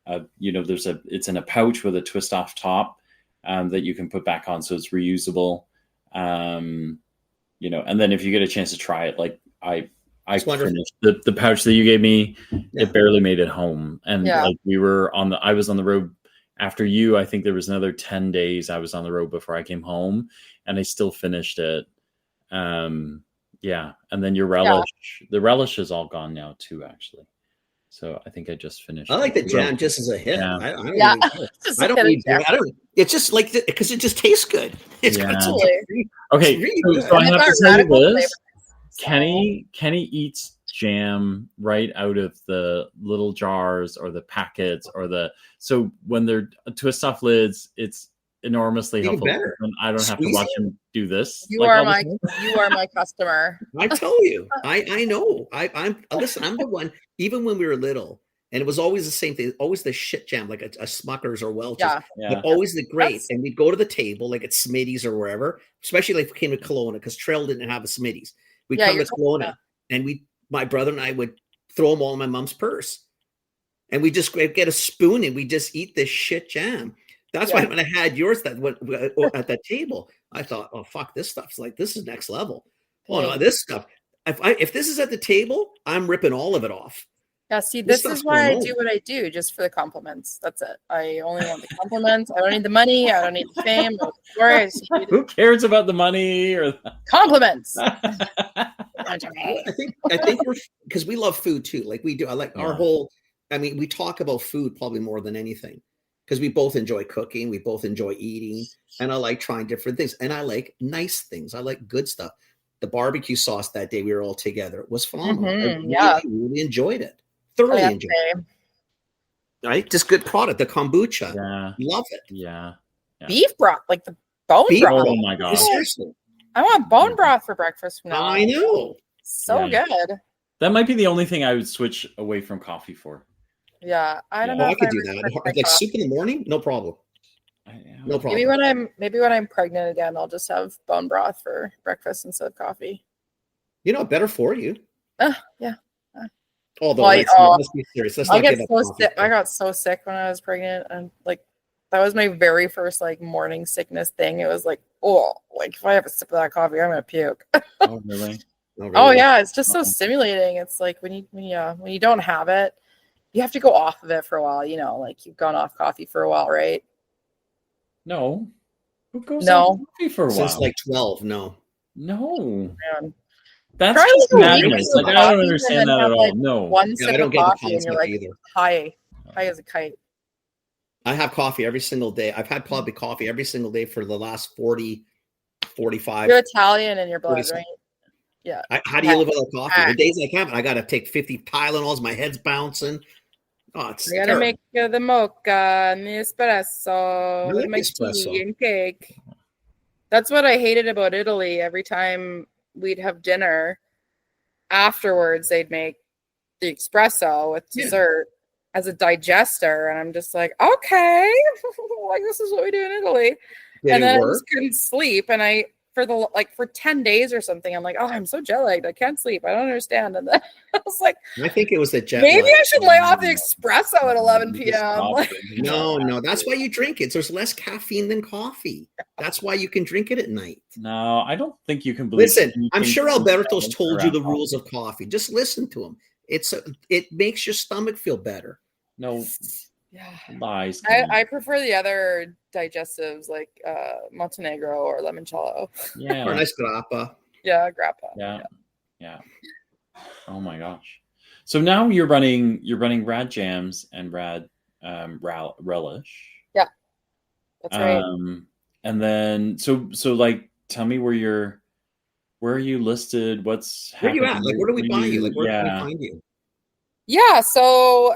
it's in a pouch with a twist off top that you can put back on, so it's reusable. And then if you get a chance to try it, like I finished the pouch that you gave me, it barely made it home. And like I was on the road after you. I think there was another 10 days I was on the road before I came home, and I still finished it. And then your relish, the relish is all gone now too, actually. So I think I just finished. I like the jam just as a hit. Yeah. I don't need. I don't. It's just like because it just tastes good. It's okay. really so I have to tell you this. Kenny eats jam right out of the little jars or the packets so when they're twist off lids, it's enormously helpful. And I don't have to watch him do this. You are my customer. I tell you, I know. Listen, I'm the one. Even when we were little, and it was always the same thing. Always the shit jam, like a Smucker's or Welch's. But always the great. And we'd go to the table, like at Smitty's or wherever. Especially like if we came to Kelowna, because Trail didn't have a Smitty's. We'd come to Kelowna, and my brother and I would throw them all in my mom's purse, and we just get a spoon and we just eat this shit jam. That's why when I had yours at that table, I thought, oh fuck, this is next level. Oh no, this stuff. If this is at the table, I'm ripping all of it off. Yeah, see, this is why I do what I do, just for the compliments. That's it. I only want the compliments. I don't need the money. I don't need the fame. Who cares about the money or compliments? I think we're, because we love food too. Like we do. I like our whole. I mean, we talk about food probably more than anything, because we both enjoy cooking. We both enjoy eating, and I like trying different things. And I like nice things. I like good stuff. The barbecue sauce that day we were all together was phenomenal. I really enjoyed it. Thoroughly enjoyed it. Right? Just good product. The kombucha. Love it. Yeah. Beef broth, like the bone broth. Oh my god. Seriously. I want bone broth for breakfast from now on. I know. So good. That might be the only thing I would switch away from coffee for. Yeah. I don't know. I could do that. Like soup in the morning, no problem. No problem. Maybe when I'm pregnant again, I'll just have bone broth for breakfast instead of coffee. Better for you. Yeah. Although let's be serious. I got so sick when I was pregnant, and like that was my very first like morning sickness thing. It was like, if I have a sip of that coffee, I'm gonna puke. Oh really? Oh yeah, it's just so stimulating. It's like when you don't have it, you have to go off of it for a while. Like you've gone off coffee for a while, right? No. Who goes off coffee for a while? Since like 12, no. No. Man. That's just madness. Like, I don't understand that at all. No. One sip of coffee and you're like high as a kite. I have coffee every single day. I've had probably coffee every single day for the last 40, 45. You're Italian in your blood, 47. Right? Yeah. How do you live without coffee? The days I can't, I got to take 50 Tylenols. My head's bouncing. Oh, it's I got to make the mocha and the espresso with my tea and cake. That's what I hated about Italy. Every time we'd have dinner, afterwards they'd make the espresso with dessert as a digester, and I'm just like, okay, like this is what we do in Italy. And then I just couldn't sleep, and for 10 days or something, I'm like, oh, I'm so jet lagged, I can't sleep, I don't understand. And then I was like, I think it was the jet maybe I should lay off the espresso at 11 p.m. No, that's why you drink it. There's less caffeine than coffee. That's why you can drink it at night. No, I don't think you can believe. Listen, I'm sure Alberto's told you the rules of coffee. Just listen to him. It makes your stomach feel better. No, lies. I prefer the other digestives like Montenegro or limoncello. Yeah, or a nice grappa. Yeah, grappa. Yeah. Oh my gosh! So now you're running Rad Jamz and Rad Relish. Yeah, that's right. And then so like, tell me where are you listed? What's where are you at? Like, where do we buy you? Like, where can we find you? Yeah, so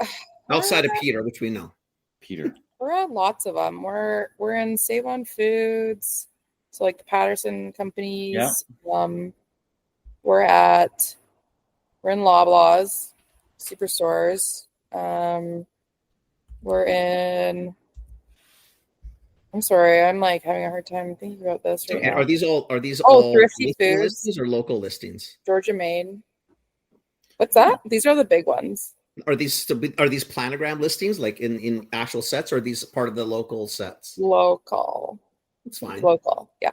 outside of Peter, which we know. Peter. We're at lots of them. We're in Save On Foods, so like the Patterson companies. Yeah. We're in Loblaws, Superstores. We're in. I'm sorry, I'm like having a hard time thinking about this right now. Are these all Thrifty Foods listings or local listings? Georgia, Maine. What's that? These are the big ones. Are these planogram listings like in actual sets, or are these part of the local sets? Local. It's fine. Local, yeah.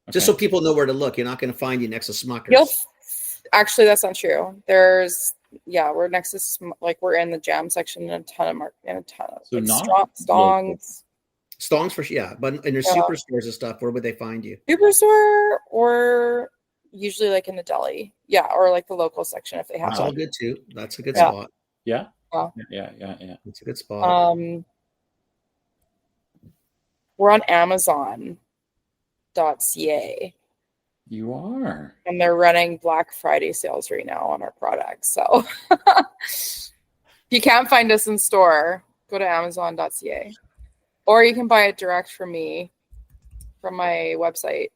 Just so people know where to look. You're not going to find you next to Smuckers. Actually, that's not true. We're next to we're in the jam section in a ton of So like not Stongs. Stongs for but in your superstores and stuff, where would they find you? Superstore or usually like in the deli, or like the local section if they have. That's all good too. That's a good spot. Yeah. Yeah. It's a good spot. We're on Amazon.ca. You are. And they're running Black Friday sales right now on our products. So if you can't find us in store, go to Amazon.ca. Or you can buy it direct from me from my website,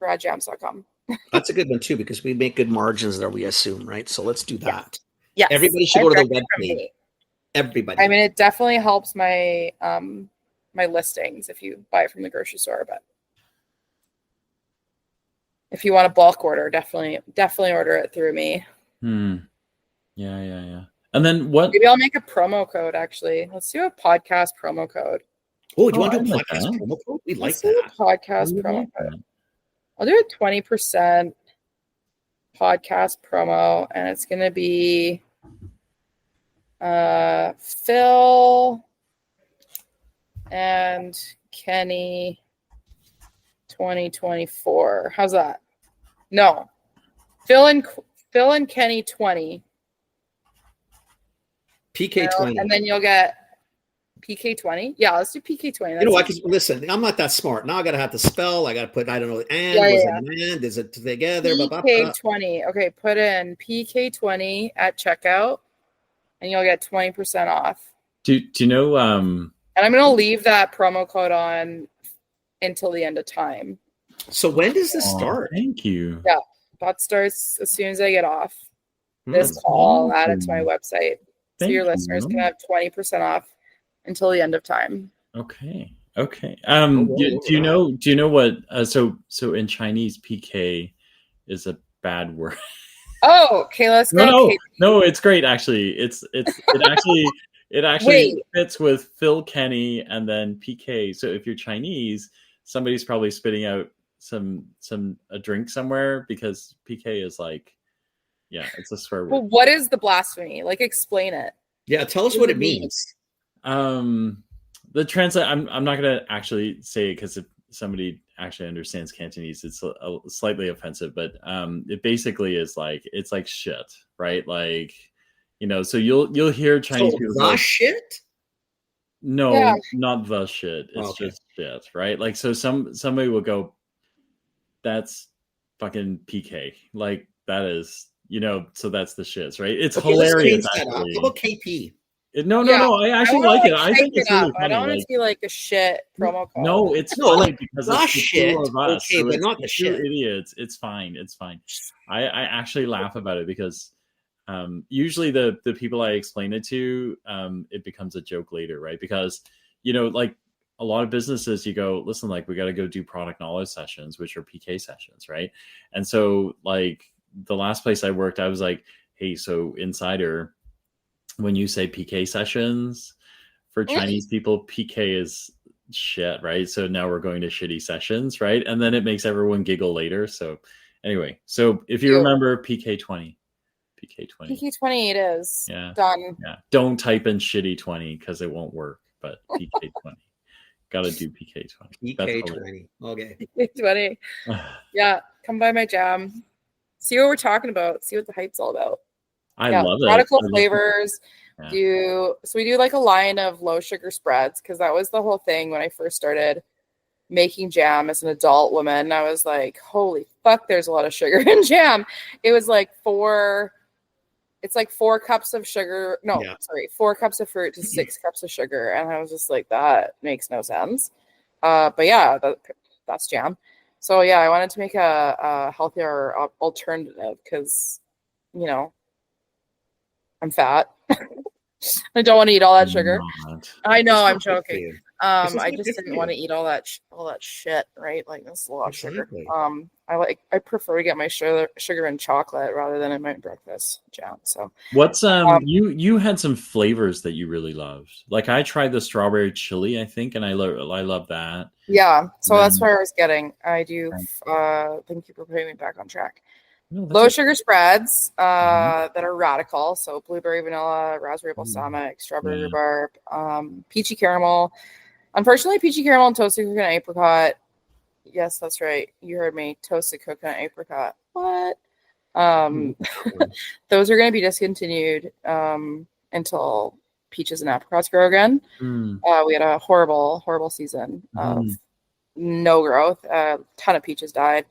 radjamz.com. That's a good one too, because we make good margins there, we assume, right? So let's do that. Yes. Everybody should go to the web page. Everybody. I mean, it definitely helps my my listings if you buy it from the grocery store, but if you want a bulk order, definitely order it through me. Yeah. And then what? Maybe I'll make a promo code, actually. Let's do a podcast promo code. Oh, do you want to do a podcast promo code? We like that. Let's do a podcast promo code. I'll do a 20% podcast promo, and it's going to be Phil and Kenny 2024. How's that? No. Phil and Kenny 20. PK 20. And then you'll get PK 20. Yeah, let's do PK 20. You know what? Listen, I'm not that smart. Now I gotta have to spell. I gotta put, I don't know, and is it together? PK 20. Okay, put in PK 20 at checkout, and you'll get 20% off. Do you know? And I'm gonna leave that promo code on until the end of time. So when does this start? Thank you. Yeah, that starts as soon as I get off this call. I'll add it to my website. So your listeners can have 20% off until the end of time. Okay. Do you know what? So in Chinese, PK is a bad word. Oh, okay. Let's go. No, it's great. Actually, it actually fits with Phil Kenny and then PK. So if you're Chinese, somebody's probably spitting out a drink somewhere, because PK is like, it's a swear word. Well, what is the blasphemy? Like, explain it. Yeah, tell us what it means. The translate. I'm not gonna actually say it, because if somebody actually understands Cantonese, it's slightly offensive. But it basically is like, it's like shit, right? Like, so you'll hear Chinese people go, shit. No, not the shit. It's just shit, right? Like, so somebody will go, that's fucking PK. Like, that is, so that's the shits, right? It's hilarious. How about KP? No. I actually like it. I think it's really funny. I don't want to see like a shit promo code. No, it's funny because it's shit. Of us. Okay, but not the shit. Idiots. It's fine. I actually laugh about it, because usually the people I explain it to, it becomes a joke later, right? Because like a lot of businesses, you go, listen, like, we got to go do product knowledge sessions, which are PK sessions, right? And so, like, the last place I worked, I was like, hey, so Insider, when you say PK sessions for Chinese people, PK is shit, right? So now we're going to shitty sessions, right? And then it makes everyone giggle later. So anyway, so if you remember PK 20. PK 20 it is. Yeah. Done. Yeah. Don't type in shitty 20 because it won't work, but PK 20. Gotta do PK 20. PK 20. Okay. PK 20. Yeah. Come by my jam. See what we're talking about. See what the hype's all about. I love it. Radical flavors. So we do like a line of low sugar spreads, because that was the whole thing when I first started making jam as an adult woman. I was like, holy fuck, there's a lot of sugar in jam. It was like 4 cups of sugar. No, 4 cups of fruit to 6 cups of sugar. And I was just like, that makes no sense. But yeah, that's jam. So yeah, I wanted to make a healthier alternative, because, I'm fat. I don't want to eat all that sugar. I know, I'm joking. I just didn't want to eat all that shit, right? Like, that's a lot of sugar. I prefer to get my sugar and chocolate rather than in my breakfast jam. So what's you had some flavors that you really loved. Like I tried the strawberry chili, I think, and I love that. Yeah, so that's where I was getting. I do. Thank you for putting me back on track. Low sugar spreads that are radical. So blueberry vanilla, raspberry balsamic, strawberry rhubarb, peachy caramel. Unfortunately, peachy caramel and toasted coconut apricot. Yes, that's right. You heard me. Toasted coconut apricot. What? Those are going to be discontinued until peaches and apricots grow again. We had a horrible season of no growth. A ton of peaches died.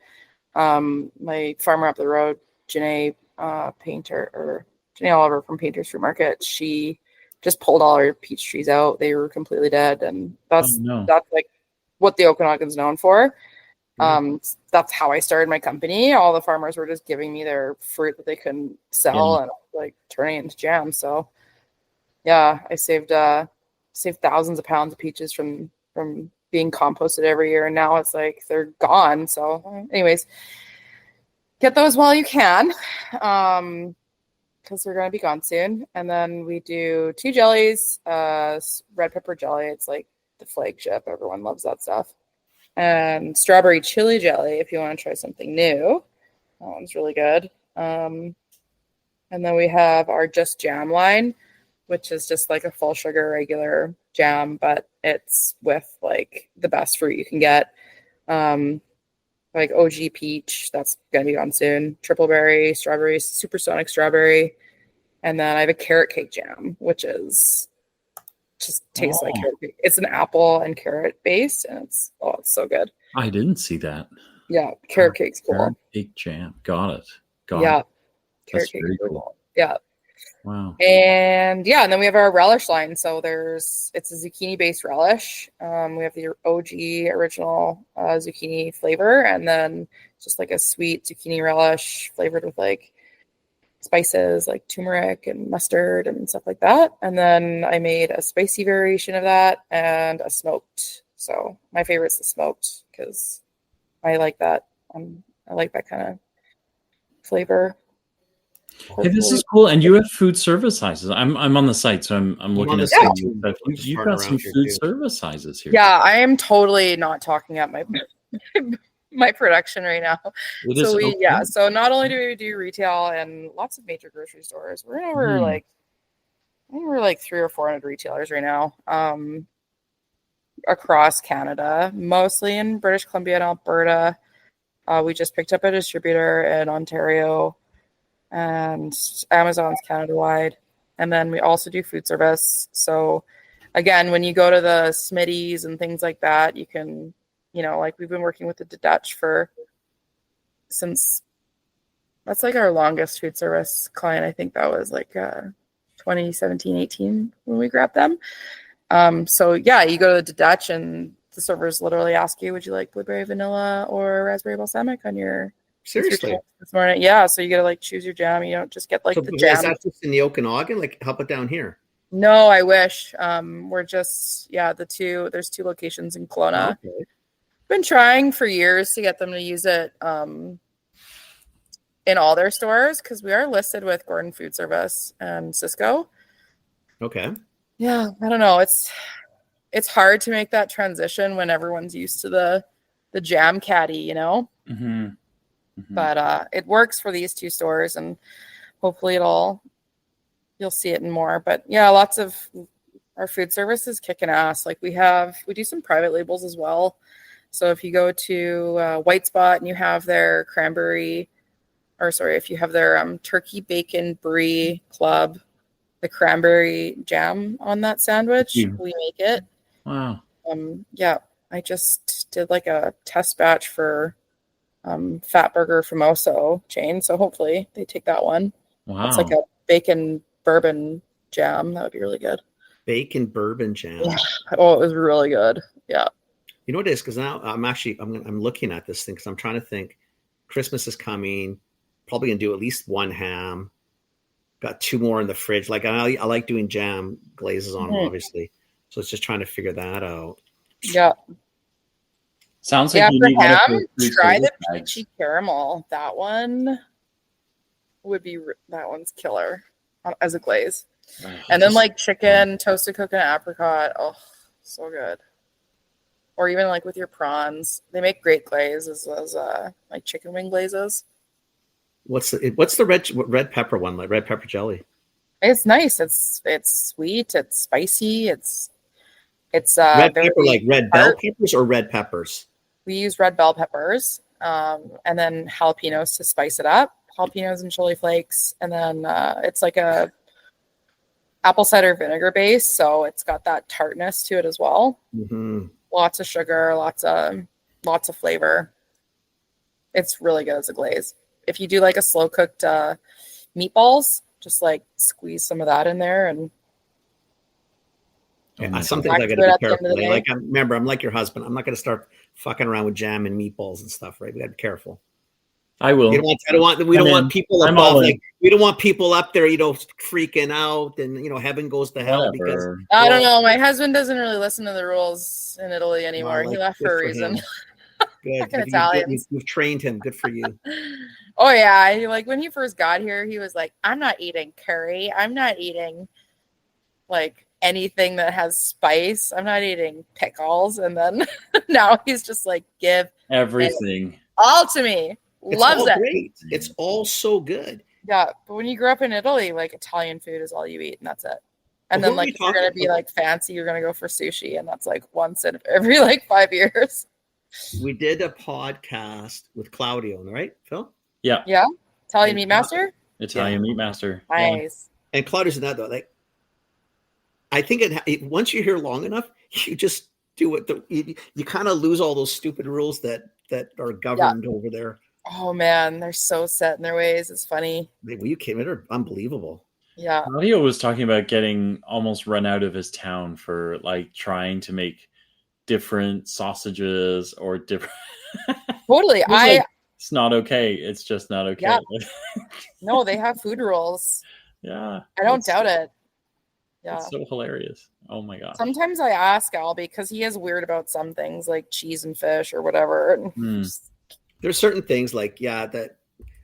My farmer up the road, Janae Oliver from Painters Fruit Market, she just pulled all her peach trees out. They were completely dead, and that's like what the Okanagan's known for. That's how I started my company. All the farmers were just giving me their fruit that they couldn't sell and like turning it into jam. So yeah, I saved thousands of pounds of peaches from being composted every year, and now it's like they're gone. So anyways, get those while you can, because they're going to be gone soon. And then we do 2 jellies, red pepper jelly. It's like the flagship. Everyone loves that stuff. And strawberry chili jelly, if you want to try something new. That one's really good. And then we have our Just Jam line, which is just like a full sugar regular jam, but it's with like the best fruit you can get. Like OG peach, that's going to be gone soon. Triple berry, strawberry, supersonic strawberry. And then I have a carrot cake jam, which is just tastes like carrot cake. It's an apple and carrot base, and it's so good. I didn't see that. Yeah, carrot cake's cool. Carrot cake jam. Got it. Carrot That's cake very cool. Yeah. Wow. And then we have our relish line. So it's a zucchini based relish. We have the OG original zucchini flavor, and then just like a sweet zucchini relish flavored with like spices like turmeric and mustard and stuff like that. And then I made a spicy variation of that and a smoked. So my favorite's the smoked because I like that. I like that kind of flavor. Hey, this is cool, and you have food service sizes. I'm on the site, so I'm looking at some. You've got some food service sizes here. Yeah, I am totally not talking up my my production right now. So not only do we do retail and lots of major grocery stores, we're in over like 300 or 400 retailers right now, across Canada, mostly in British Columbia and Alberta. We just picked up a distributor in Ontario. And Amazon's Canada-wide. And then we also do food service. So again, when you go to the Smitty's and things like that, you can, like we've been working with the Dutch since that's like our longest food service client. I think that was like 2017, 18 when we grabbed them. So yeah, you go to the Dutch and the servers literally ask you, would you like blueberry vanilla or raspberry balsamic on your seriously this morning? Yeah, so you gotta like choose your jam. You don't just get like the jam. Is that just in the Okanagan? Like, how about down here? No, I wish. We're just there's 2 locations in Kelowna. Okay. Been trying for years to get them to use it in all their stores because we are listed with Gordon Food Service and Cisco. Okay. Yeah, I don't know. It's hard to make that transition when everyone's used to the jam caddy, Mm-hmm. But it works for these 2 stores, and hopefully you'll see it in more. But yeah, lots of our food service is kicking ass. Like we do some private labels as well. So if you go to White Spot and you have their if you have their turkey bacon brie club, the cranberry jam on that sandwich, we make it. Wow. I just did like a test batch for Fat Burger Famoso chain, so hopefully they take that one. Wow. It's like a bacon bourbon jam. That would be really good. Bacon bourbon jam. Yeah. Oh, it was really good. Yeah. You know what it is? Because now I'm looking at this thing because I'm trying to think. Christmas is coming. Probably gonna do at least 1 ham. Got 2 more in the fridge. Like I like doing jam glazes on them, obviously. So it's just trying to figure that out. Yeah. Sounds Yeah, like you for need one of ham, those fruit try flavor the bags. peachy caramel. That one that one's killer as a glaze. And then like chicken, toasted coconut apricot. Oh, so good. Or even like with your prawns. They make great glaze as like chicken wing glazes. What's the red pepper one, like red pepper jelly? It's nice. It's sweet. It's spicy. It's Red very pepper, like red bell tart. peppers or red peppers? We use red bell peppers, and then jalapenos to spice it up. Jalapenos and chili flakes, and then it's like a apple cider vinegar base, so it's got that tartness to it as well. Mm-hmm. Lots of sugar, lots of flavor. It's really good as a glaze. If you do like a slow cooked meatballs, just like squeeze some of that in there and. Sometimes I got to be careful. Remember, I'm like your husband. I'm not going to start fucking around with jam and meatballs and stuff, right? We got to be careful. I will. We don't want people above. Like, we don't want people up there, freaking out, and heaven goes to hell. Whatever. Because I don't know. My husband doesn't really listen to the rules in Italy anymore. He left for a reason. Good. Italians. You've trained him. Good for you. Oh yeah, like when he first got here, he was like, "I'm not eating curry. I'm not eating like anything that has spice. I'm not eating pickles." And then now he's just like, "Give everything all to me." Loves it. Great. It's all so good. Yeah, but when you grow up in Italy, like Italian food is all you eat, and that's it. And then like if you're gonna be like fancy, you're gonna go for sushi, and that's like once in every like 5 years. We did a podcast with Claudio, right, Phil? Yeah. Yeah. Italian Meat Master? Italian Meat Master. Nice. Yeah. And Claudio's in that though. Like, I think once you're here long enough, you just do it. You kind of lose all those stupid rules that are governed over there. Oh man, they're so set in their ways. It's funny. You came in, they're unbelievable. Yeah. Claudio was talking about getting almost run out of his town for like trying to make different sausages or different. Totally. It's not okay. It's just not okay. Yeah. No, they have food rules. Yeah. I don't doubt it. Yeah. It's so hilarious. Oh my God. Sometimes I ask Al because he is weird about some things like cheese and fish or whatever. There's certain things like, that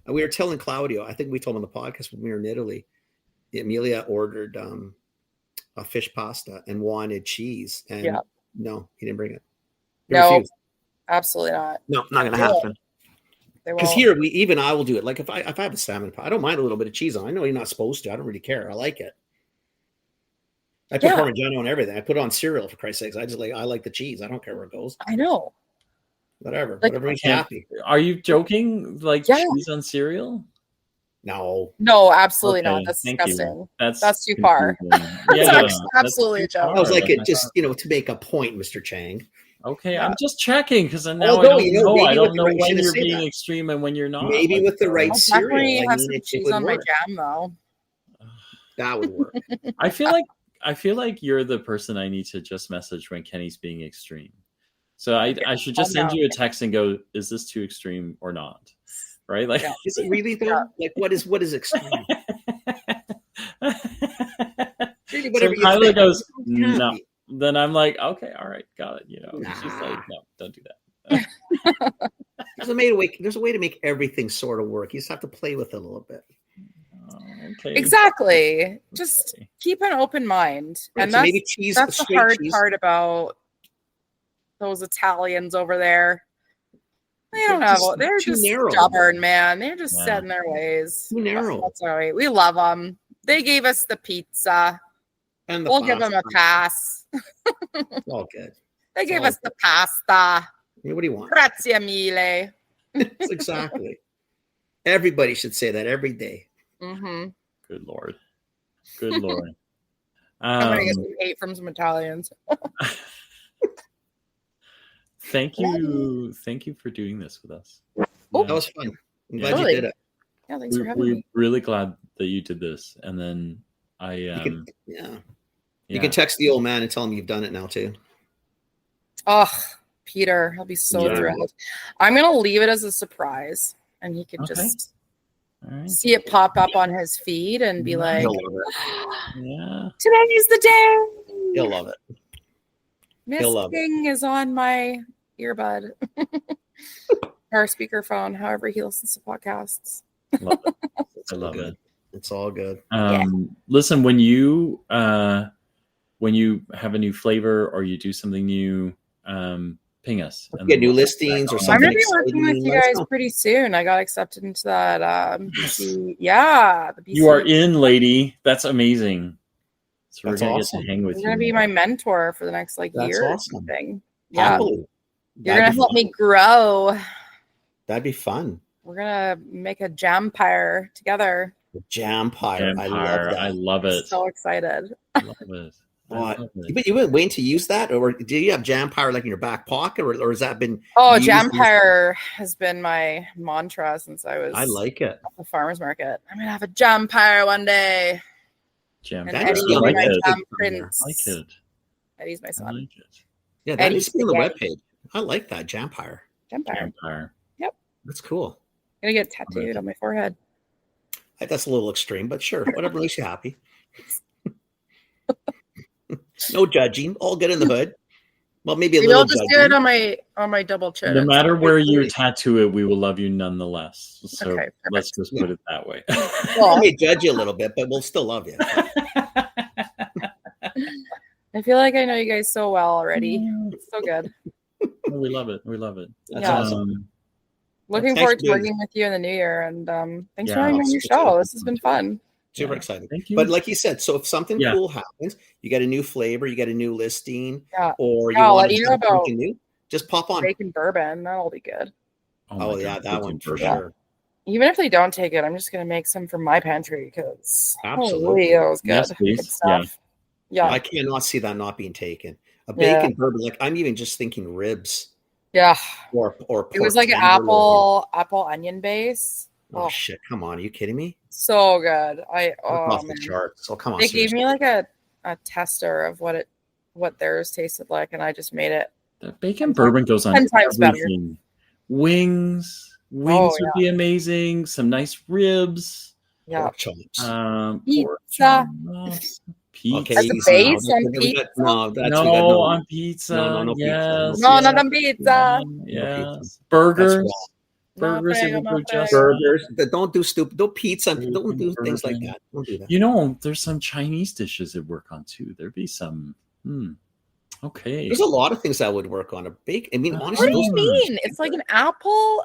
we were telling Claudio, I think we told him on the podcast when we were in Italy, Emilia ordered a fish pasta and wanted cheese. And no, he didn't bring it. He refused. Absolutely not. No, not going to happen. Because here, I will do it. Like if I have a salmon pie, I don't mind a little bit of cheese on. I know you're not supposed to. I don't really care. I like it. I put Parmigiano on everything. I put it on cereal, for Christ's sakes. I like the cheese. I don't care where it goes. I know. Whatever makes you happy. Are you joking? Like cheese on cereal? No, absolutely not. That's disgusting. That's too far. That's absolutely a joke. I was like, to make a point, Mr. Chang. Okay, I'm just checking because now I don't know. I don't know when you're being extreme and when you're not. Maybe with the right cereal. Definitely have some cheese on my jam, though. That would work. I feel like you're the person I need to just message when Kenny's being extreme. So I should just send you a text and go, is this too extreme or not? Right? Like, is it really though? Yeah. Like, what is extreme? Really, whatever so Kyla goes, no. Then I'm like, okay, all right, got it. She's like, no, don't do that. There's a way to make everything sort of work. You just have to play with it a little bit. Okay. Exactly. Just keep an open mind. Right, and that's the hard part about those Italians over there. They don't have. They're just stubborn, man. They're just set in their ways. Too narrow. That's all right. We love them. They gave us the pizza. And we'll give them a pass. It's all good. They gave us the pasta. Yeah, what do you want? Grazie mille. Exactly. Everybody should say that every day. Mm-hmm. Good Lord. Good Lord. I'm going to get some hate from some Italians. Thank you for doing this with us. Oh, that was fun. I'm glad you did it. Yeah, thanks for having me. We're really glad that you did this. And then you can text the old man and tell him you've done it now too. Oh, Peter, he'll be so thrilled. I'm going to leave it as a surprise, and he can just see it pop up on his feed and be like, "Today is the day." He'll love it. Miss King is on my earbud or speakerphone, however he listens to podcasts. Love it. It's I all love good. it. It's all good. Listen, when you have a new flavor or you do something new, ping us. And Get then new we'll listings or I'm something gonna be working with exciting. you Let us guys know. pretty soon. I got accepted into that BC. Yeah, the BC. You are in, lady. That's amazing. So That's we're gonna awesome. get to hang with You're you. gonna be my mentor for the next That's year or awesome. something. Yeah, Happily. you're gonna help me grow. That'd be fun. We're gonna make a Jampire together. The Jampire. I love Empire. that. I love it. So excited. I love it. What? But you been waiting to use that, or do you have Jampire like in your back pocket, or has that been? Oh, used? Jampire has been my mantra since I was. I like it. At the farmers market. I'm gonna have a Jampire one day. Jam. And That Eddie is will I be my like it. Jam I Prince. like it. Eddie's my I son. like it. Yeah, that needs to be on the Eddie. webpage. I like that Jampire. Jampire. Empire. That's cool. I'm gonna get tattooed on my forehead. That's a little extreme, but sure, whatever makes you happy. No judging. All good in the hood. Well, maybe a Maybe little I'll just judging. do it on my double chin. No matter where you tattoo it, we will love you nonetheless. So Okay, let's just put it that way. We may judge you a little bit, but we'll still love you. I feel like I know you guys so well already. It's so good. We love it. We love it. That's Yeah. awesome. Looking Thanks forward for to doing working with you in the new year, and thanks Yeah, for having me on your super show. excited. This has been fun. Super Yeah. excited. Thank you. But like you said, so if something Yeah. cool happens, you get a new flavor, you get a new listing, Yeah. or you Yeah, I'll want let to you do know about something new, just pop on. Bacon bourbon, that'll be good. my Oh, God, yeah, that bacon one for bourbon. sure. Even if they don't take it, I'm just gonna make some for my pantry because Absolutely. that was good. Yes, Good please. stuff. Yeah. I cannot see that not being taken. A Yeah. bacon bourbon, like I'm even just thinking ribs Yeah. or pork It was like an tenderloin. apple onion base. Oh shit! Come on, are you kidding me? So good. Off the Man. charts. Oh come on, They gave seriously. me like a tester of what theirs tasted like, and I just made it. The bacon bourbon goes on 10 times better. everything. Wings would be amazing. Some nice ribs. Yeah. Pork chops. Pork Pizza. chops. Pizza. Okay, As a easy base now. on pizza? No, that's No, we got no on pizza. No Yes. pizza. No, not on pizza. Yes. Burgers. That's wrong. Burgers. No if we prego, could just- Burgers. But don't do stupid. Don't pizza. Bacon Don't do things like bourbon. that. Don't do that. You know, there's some Chinese dishes that work on too. There'd be some. Okay. There's a lot of things that would work on a bacon. I mean, What honestly, What do you those mean? It's like an apple,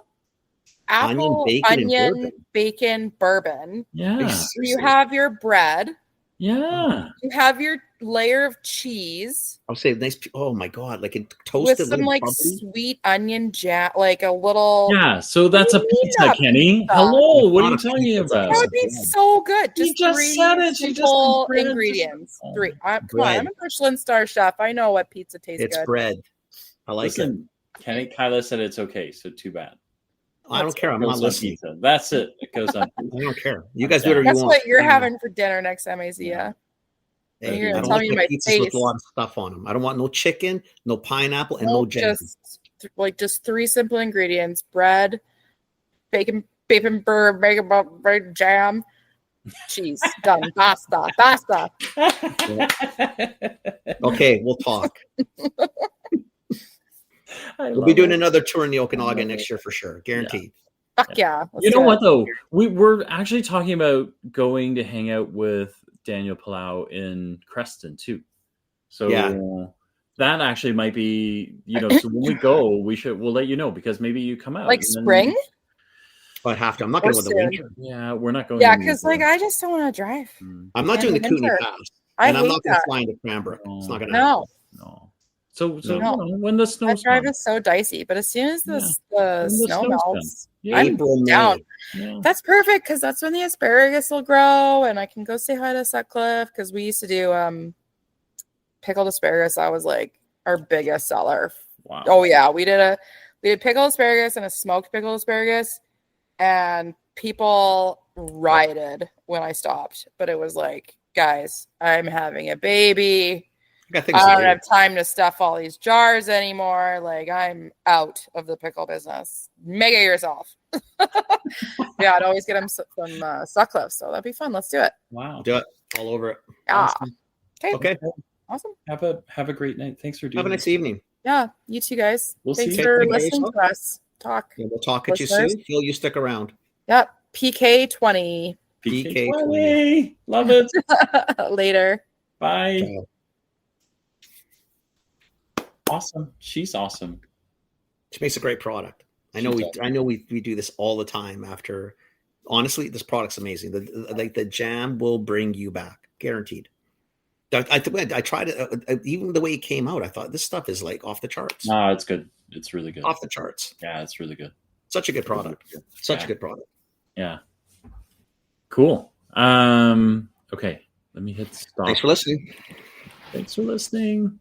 Onion, bacon, bourbon. Yeah. You have your bread. Yeah. You have your layer of cheese I'll say nice. Oh my god, like it with toasted some little like bubbly. sweet onion jam, like a little. Yeah. So that's a What do you mean pizza, not Kenny. pizza? Hello. What are you It's not a talking pizza, it's a about? That would be so good. You Just just three said it. You just simple said bread. ingredients. Oh. Three. Come on, Bread. I'm a Michelin star chef. I know what pizza tastes It's good. bread. I like Listen, Kenny, Kyla said it's okay, so too bad. it. I don't care. I'm It not goes on listening. pizza. That's it. It goes on. I don't care. You guys do whatever you That's want. what you're having for dinner next time I see you. Hey, You're I gonna don't tell like me my my pizzas with face. a lot of stuff on them. I don't want no chicken, no pineapple, and no jam. Just three simple ingredients: bread, bacon bourbon, jam, cheese. Done. Basta. Okay, we'll talk. We'll be doing another tour in the Okanagan next year for sure, guaranteed. Fuck yeah. You know what though? We're actually talking about going to hang out with Daniel Palau in Creston too. So that actually might be, so when we go, we'll let you know because maybe you come out. Like spring? I have to. I'm not going with the winter. Yeah, we're not going. Yeah, because I just don't want to drive. I'm not doing the Kootenai Pass. And I'm not going to fly into Cranbrook. It's not going to happen. No. So when the snow that drive is so dicey, but as soon as the snow melts, I'm April, down. Yeah. That's perfect because that's when the asparagus will grow, and I can go say hi to Sutcliffe because we used to do pickled asparagus. That was like our biggest seller. Wow. Oh yeah, we did pickled asparagus and a smoked pickled asparagus, and people rioted when I stopped. But it was like, guys, I'm having a baby. I don't have time to stuff all these jars anymore. Like, I'm out of the pickle business. Make it yourself. Yeah, I'd always get them from Sutcliffe, so that'd be fun. Let's do it. Wow. Do it. All over it. Yeah. Awesome. Okay. Awesome. Have a great night. Thanks for doing Have a nice evening. Yeah, you too, guys. We'll Thanks see. for Take care of listening to yourself. us talk. Yeah, we'll talk at you Listeners. soon. Phil, you stick around. Yeah, PK20. PK20. Love it. Later. Bye. Ciao. Awesome. She's awesome. She makes a great product. I know we do this all the time after. Honestly, this product's amazing. The jam will bring you back, guaranteed. I tried it, even the way it came out. I thought this stuff is like off the charts. No, it's good. It's really good. Off the charts. Yeah, it's really good. Such a good product. Such a good product. Yeah. Cool. Okay. Let me hit stop. Thanks for listening. Thanks for listening.